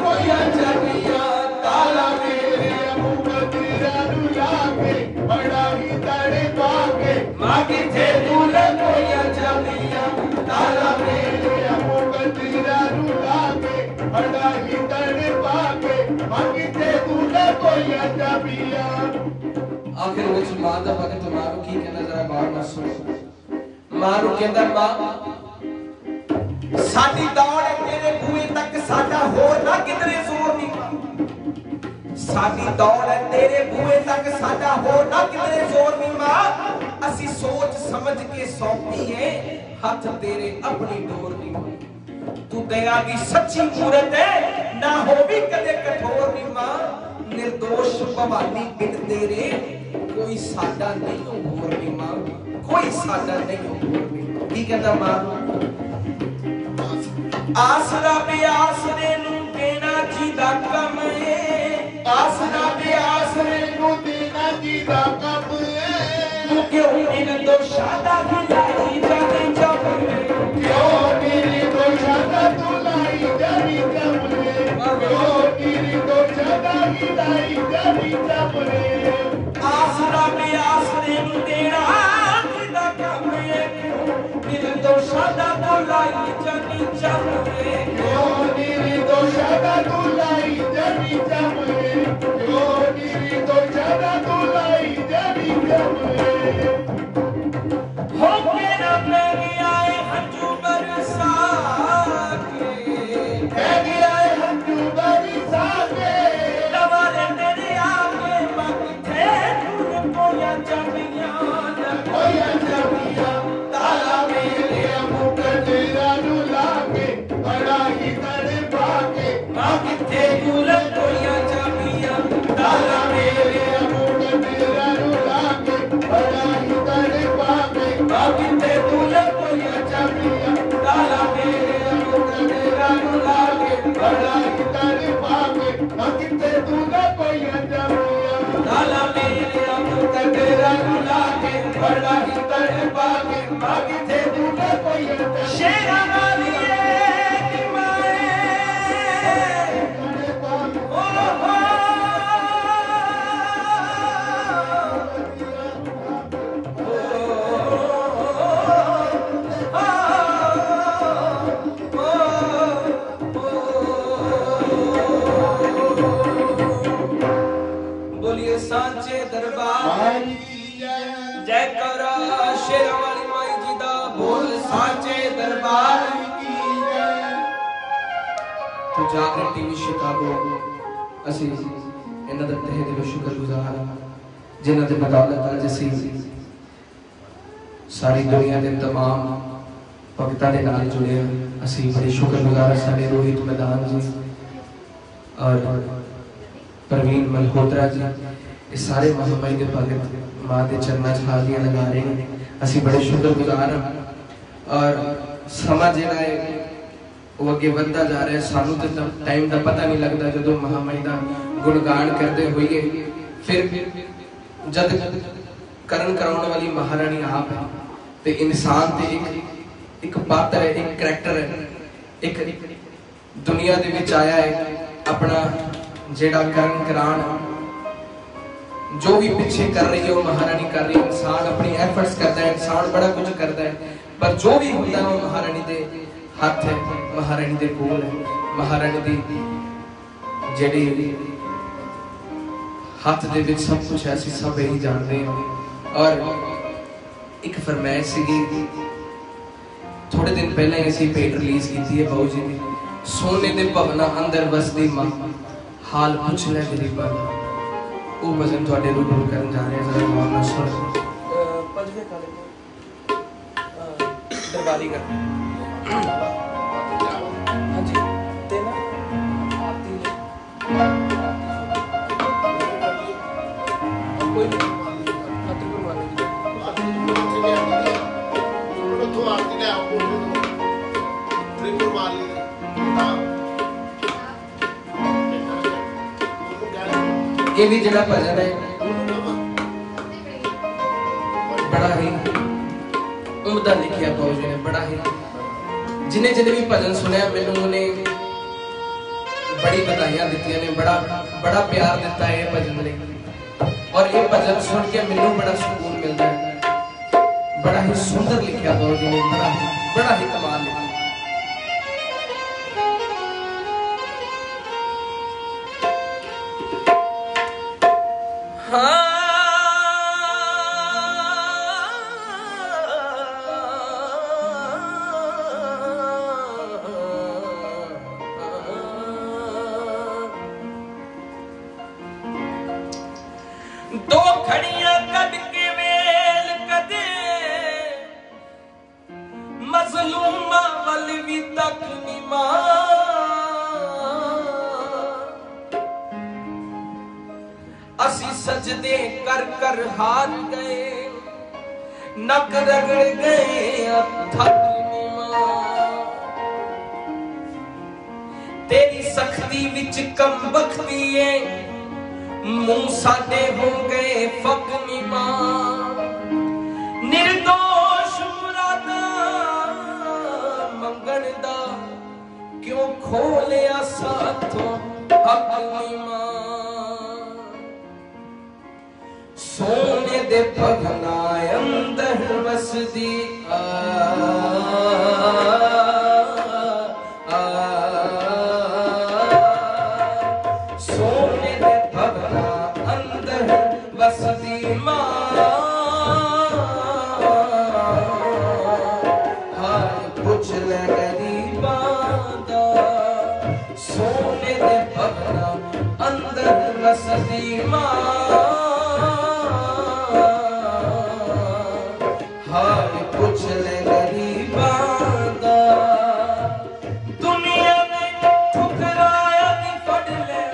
कोइयां जाबियां ताला मेरे मुख तेरा रुला के, बड़ा ही तड़पा के मां किथे भुल कोइयां जाबियां, ताला मेरे मुख तेरा रुला के, बड़ा ही तड़पा के मां किथे भुल कोइयां जाबियां। आखिर वो मां का भगत मां को की कहना जरा बाहर ना सुनो। मां को कहता मां साडी दौड़ तेरे बूहे तक साडा होर ना किधरे जोर नहीं। साडी दौड़ तेरे बूहे तक साडा होर ना किधरे जोर नहीं मां। असी सोच समझ के सौंपी है हाथ तेरे अपनी डोर नहीं। तू दया की सच्ची मूरत है ना हो भी कदे कठोर नहीं मां। निर्दोष भवानी बिन तेरे कोई साडा नहीं होर नहीं मां। कोई साडा नहीं होर नहीं। की कहता मां आसरा बेआसरे नू देना जी दा कम है। आसरा बेआसरे नू देना जी दा कम है। तू क्यों निर्दोषा दा लाई जाने जम है। क्यों निर्दोषा दा तू लाई जानी जम है। क्यों निर्दोषा दा लाई जानी जम है। आसरा बेआसरे नू देना जी दा कम है। निर्दोषा दा तू लाई जानी जम है। क्यों निर्दोषा दा तू लाई जानी जम है। क्यों निर्दोषा दा तू लाई जानी जम है। हो के ना मेरे आए हंजू बरसा के। है गया हंजू बरसा के। दवारे तेरे आगे बाकी थे तून कोया जमियां कोया जमियां ताला मेरे मुख तेरा रुला के बड़ा ही तड़पा के। बाकी थे तून कोया जमियां ताला मेरे मुख तेरा रुला के बड़ा ही तड़पा के। बाकी थे तून कोया जमियां ताला मेरे मुख तेरा रुला के बड़ा ही तड़पा के। बाकी ते तू ना कोई जमियां ताला मेरे मुख तेरा रुला के बड़ा ही तड़पा के। बाकी थे तू ना कोई जमियां शेरा वालिए की माए तड़पा के। ओ हो बोलिए सांचे दरबार जय करा शेर वाली माई जी दा बोल सांचे दरबार तो जागरण टीवी शिकागो ਅਸੀਂ ਇਹਨਾਂ ਦਾ ਤਹਿ ਦਿਲੋਂ ਸ਼ੁਕਰਗੁਜ਼ਾਰ ਹਾਂ ਜਿਨ੍ਹਾਂ ਦੇ ਬਦੌਲਤ ਅੱਜ ਅਸੀਂ ਸਾਰੀ ਦੁਨੀਆ ਦੇ तमाम ਭਗਤਾਂ ਦੇ ਨਾਲ ਜੁੜੇ ਹਾਂ। ਅਸੀਂ ਬੜੇ ਸ਼ੁਕਰਗੁਜ਼ਾਰ ਹਾਂ ਸਾਡੇ ਰੋਹਿਤ ਮੈਦਾਨ ਜੀ ਔਰ ਪ੍ਰਵੀਨ ਮਲਹੋਤਰਾ ਜੀ ਇਹ ਸਾਰੇ ਮਹਾਮਾਈ ਦੇ ਭਗਤ ਮਾਂ ਦੇ ਚਰਨਾਂ 'ਚ ਹਾਜ਼ਰੀਆਂ ਲਗਾ ਰਹੇ ਨੇ। ਅਸੀਂ ਬੜੇ ਸ਼ੁਕਰਗੁਜ਼ਾਰ ਹਾਂ ਔਰ ਸਮਾਂ ਜਿਹੜਾ ਹੈ वो अगे बढ़ता जा रहा है। सानू तो टाइम का पता नहीं लगता जो महामाई का गुणगान करते हुए फिर जब करण कराने वाली महारानी आप है तो इंसान ते एक पात्र है, एक करैक्टर है, एक दुनिया दे विच आया है अपना जेड़ा करण करान जो भी पीछे कर रही है वो महारानी कर रही है। इंसान अपनी एफर्ट्स करता है, इंसान बड़ा कुछ करता है पर जो भी होता है वो महारानी दे हाथ है, महारानी दे कोल है। महारानी दी जेड़ी हाथ दे विच सब कुछ है, सब यही जानते हैं। और एक फरमाइश सीगी थोड़े दिन पहले ऐसी भेंट रिलीज की है बाबू जी ने सोने दे भवना अंदर वसदी मां हाल पूछ ले गरीबां दा। वो भजन तुहाडे रूबरू करन जा रहे हैं। जरा गौर नाल सुनो। पंजवें काले दरबारी कर हाँ जी देना आती है कोई नहीं खातिर को मारने की तो आती है आपको ट्रिपल मार ली ये भी जड़ा भजन है बड़ा ही उम्दा लिखिया बाबू जी ने। बड़ा ही जिन्हें जिन्हें भी भजन सुनया मैनू उन्हें बड़ी बधाइयां दित्तियां ने, बड़ा प्यार दिता है ये भजन लिए। और ये भजन सुन के मैनू बड़ा सुकून मिलता है। बड़ा ही सुंदर लिखिया बाबू जी ने, बड़ा ही कमाल लिखा। हाँ मजलूमा वल भी तक निमा असी सजदे कर कर हार गए नक रगड़ गए थक निमा तेरी सख्ती विच कम बख्ती है मुंह साडे हो गए फक निमा निर्दोष मुरादा मंगण दा क्यों खोलिया साथों हक निमा सोने दे भगना अंदर वसदी सोने दे भगना अंदर वसदी मां हाय पुछ ले गरीबां दा सोने दे भगना अंदर वसदी मां कुछ ले गरीबां दा दुनिया में ठुकराया दी फड़ ले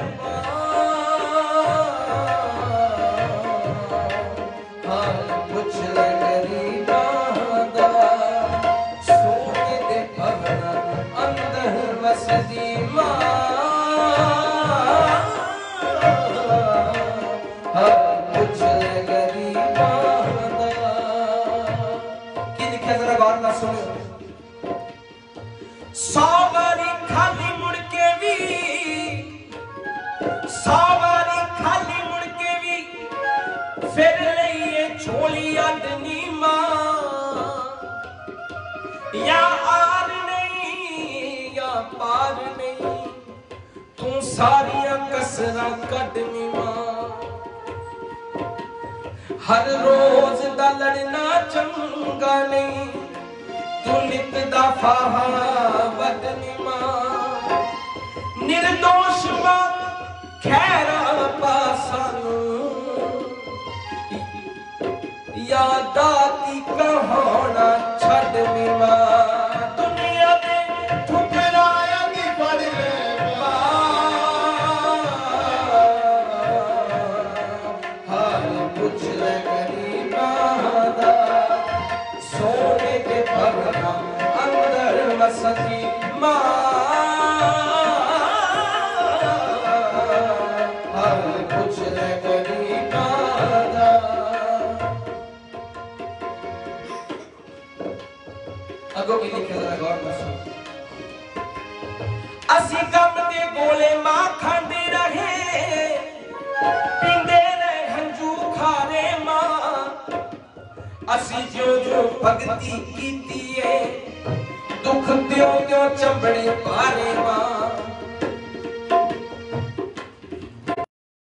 कुछ ले गरीबां दा सोने दे भगना अंदर वसदी मां कुछ ले गरीबां सौ बारी खाली मुड़ के भी सौ बारी खाली मुड़ के भी फिर लिए छोली अदनी मां या आर नहीं या पार नहीं तू सारिया कसरा कटनी मां हर रोज दा लड़ना चंगा नहीं तू नित दा फाहा वदनी मां निर्दोष मां खैरा पासानू या दाती कहाना छड़नी मां दुनिया में ठुकराया दी फड़ ले हाल कुछ ले गरीबां दा सोने के भगना अंदर वसदी मां हाल कुछ ले गरीबां दा अगो की लिखे जरा गौर में सुन असी गम दे गोले मां खांदे रहे पींदे रहे हंजू खारे मां असी जो जो भगती कीती है दुख त्यों त्यों चंबड़े पारे मां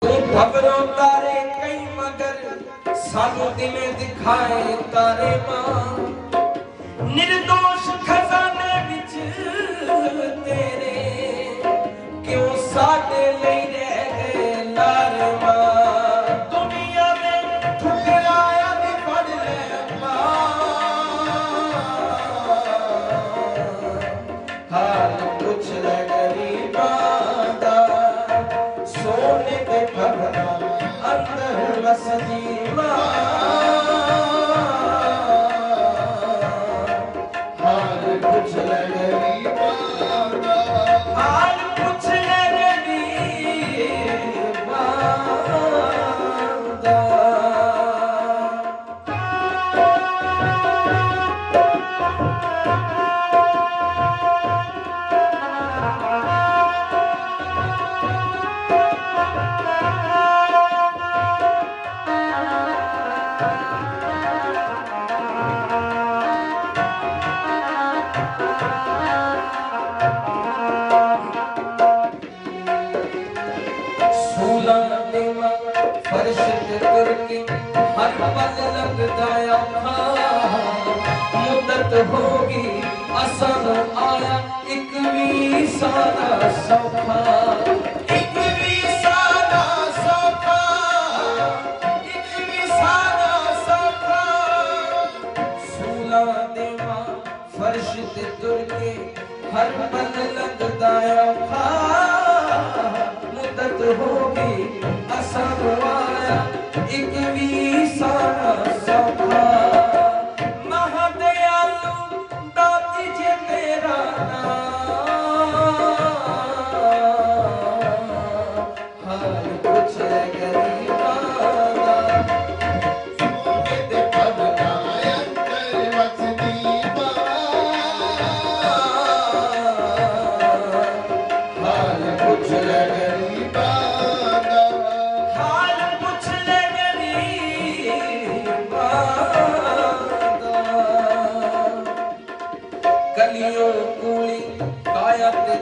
तू खबरों तारे कई मगर सानू दिले दिखाए तारे मां निर्दोष खजाने विच तेरे क्यों साडे ले रह गए लार मां दुनिया में ठुकराया दी फड़ ले हाल कुछ ले गरीबां दा सोने के भगना अंदर वसदी मां हाल कुछ ले गरीबां दा हाल कुछ ले गरीबां दा फर्श पे करके हर पल लगदा मुद्दत होगी असल आया एक भी सारा सौखा एक भी सारा सौखा एक भी सारा सौखा सूला देवा फर्श फर्श ते तुर के हर पल लगदा औखा मुद्दत होगी असा आया एक भी सारा सौखा महादयालु दाती जे तेरा नाम हाल कुछ गरीबा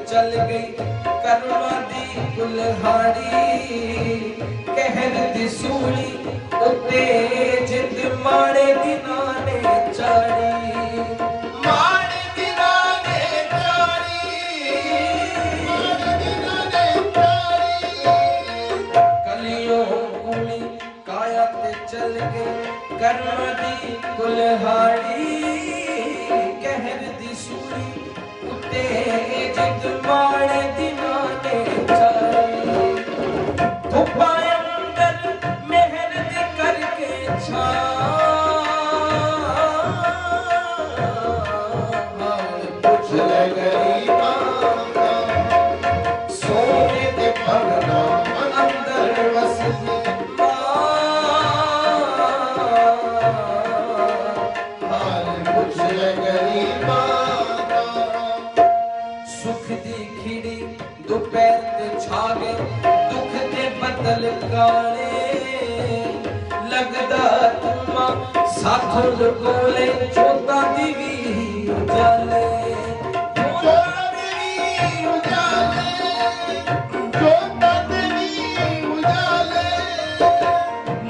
चल गई करवा दी कुल्हाड़ी कहर दी सूली उते जिंद माड़े दिना ने चाड़ी माड़े दिना ने चाड़ी कलियों कुली काया ते चल गई करवा दी कुल्हाड़ी कहर दी सूली उते जिंद माड़े दिना ने चाड़ी धुप्पा अंदर मेहर दे करके छा कुछ ले गरीबा सोने दे पगना अंदर वसदी हाल कुछ ले गरीबा सुख दी खिड़ी दोपहर ते छावे दुख दे बदल काले लगदा तुमा साथों कोले चोता दी भी उजाले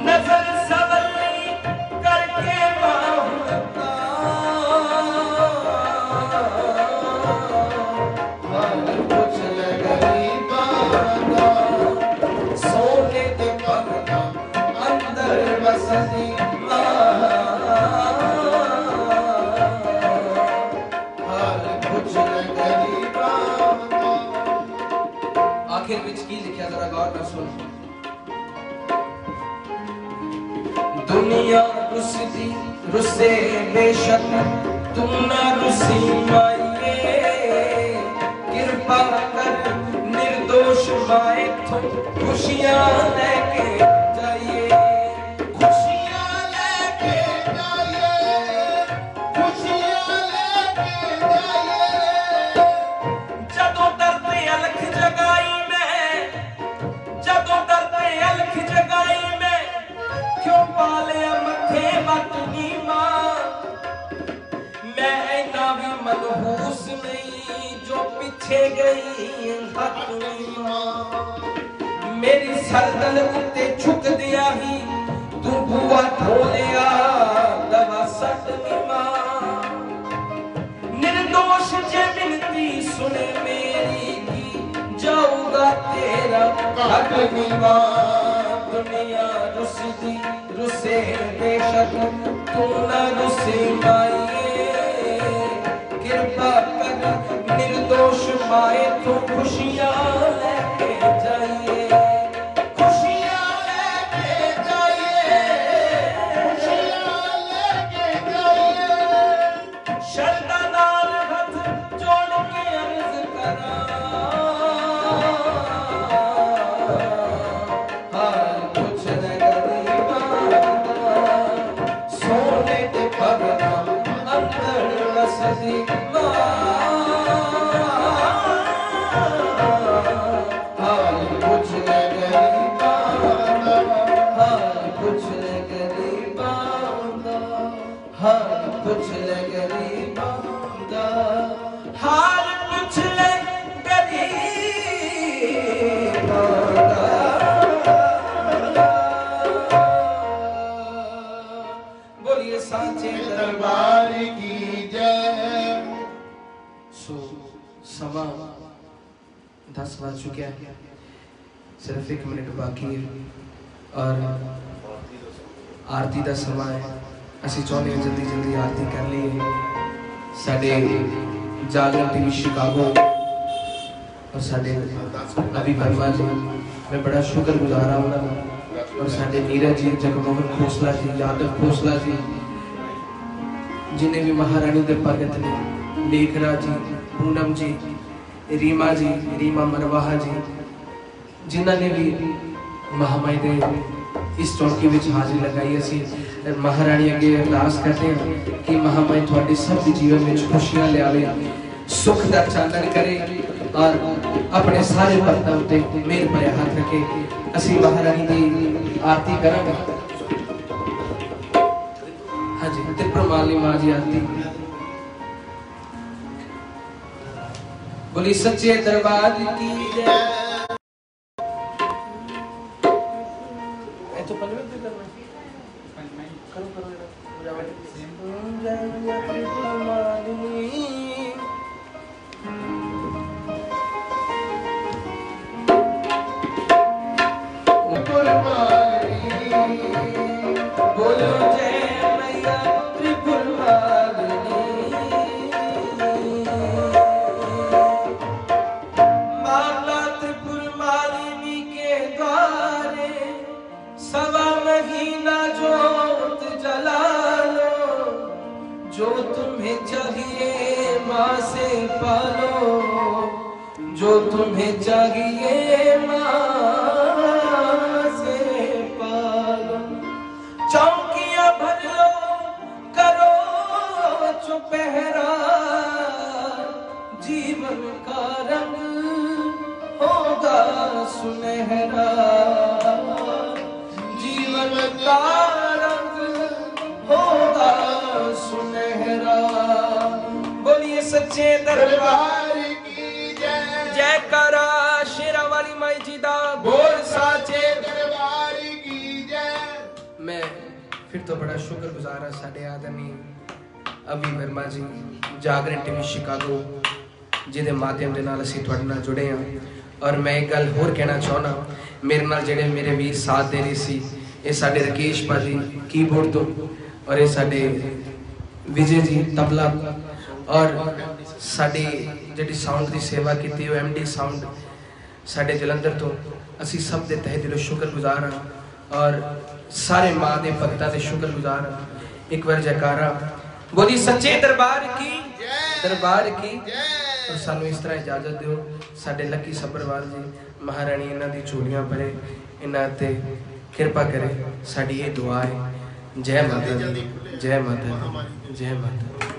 नजर सवली करके बाहुलता कुछ ले गरीबा सोने दे पगना अंदर बसदी हाल कुछ ले गरीबा आखिर विच की लिखा जरा गौर कर सुन दुनिया रुसदी रुसे बेशक तुम ना रुसी माये कृपा कर निर्दोष माए तो खुशियां लेके जाइए खुशियां लेके जाइए खुशियां लेके जाइए जदों दर्द अलख जगाई मैं जदों दर्द अलख जगाई मैं क्यों पालिया मथे बतनी मां मैं इना भी मनहूस नहीं जो पीछे गई मेरी सरदल उत्ते झुक दिया ही तू बुआ ढोलिया दवा सट मां निर्दोष जे मिनती सुने मेरी की जाऊंगा तेरा हक मां दुनिया रुसदी रुसे बेशक तू ना रुसी माये कृपा कर निर्दोष माए तो खुशियां लेके जाइए खुशियां लेके जाइए खुशियां लेके जाइए शरदा नाल हाथ जोड़ के अर्ज करा हाल कुछ ले गरीबा सोने दे पगना अंदर वसदी हाल कुछ ले गरीबा हाल कुछ ले गरीबा हाल कुछ ले गरीबा हाल कुछ ले गरीबा बोलिए सांचे दरबार की जय। सो सवा 10 बज चुके हैं सिर्फ 1 मिनट बाकी है और आरती का समय है। असी चाहते हैं जल्दी जल्दी आरती कर लीए साडे जागरण टीवी शिकागो और साडे अभी वर्मा जी, मैं बड़ा शुक्रगुजार हाँ उन्होंने, और साडे नीरज जी, जगमोहन खोसला जी, यादव खोसला जी, जिन्हें भी महारानी दे भगत ने, लेखरा जी, पूनम जी, रीमा जी, रीमा मरवाहा जी, जिन्होंने भी महामाई दे इस चौकी में हाजिरी लगाई। असी महारानी अगे अरदास करते हैं कि महामाई थोड़े सब जीवन में खुशियां लियावे, सुख का चानन करे और अपने सारे भक्तों उत्ते मेहर भरे हाथ रखे। असी महारानी की आरती करांगे। हाँ जी, त्रिपुरमाली माँ जी आरती। बोली सच्चे दरबार की जय। तो पहले भी करना करो करो बोलो जय मैया त्रिपुरमालिनी, माता त्रिपुरमालिनी के द्वारे सवा महीना जोत जला लो, जो तुम्हें चाहिए माँ से पालो, जो तुम्हें चाहिए माँ से पालो। चौकियां भर लो, करो चुपहरा, जीवन का रंग होगा सुनहरा, जीवन का रंग होगा सुनहरा। बोलिए सच्चे दरबार की जय। जयकारा शेरा वाली माई जी दा बोल साचे दरबार की जय। मैं फिर तो बड़ा शुक्रगुजार हाँ साडे आदरणीय अभी वर्मा जी, जागरण टीवी शिकागो, जिहदे माध्यम दे नाल असीं तुहाडे नाल जुड़े हैं। और मैं एक गल होर कहना चाहना, मेरे नाल जिहड़े मेरे वीर साथ दे रहे सी, ये साडे राकेश भाजी कीबोर्ड तो, और ये साडे विजय जी तबला, और साडी जिहड़ी साउंड की सेवा की वो MD साउंड साडे जलंधर तो, असी सब दे तहे दिलों शुक्रगुजार हाँ और सारे माँ के भगतां दे शुक्रगुजार हाँ। एक बार जयकारा बोली सच्चे दरबार की दरबार की। और सानू इस तरह इजाजत दिओ, साडे लकी सब्रवाल जी, महारानी इन्हां दी झोलियां भरे, इन्हां ते कृपा करे, साडी ये दुआ है। जय माता दी, जय माता दी, जय माता दी।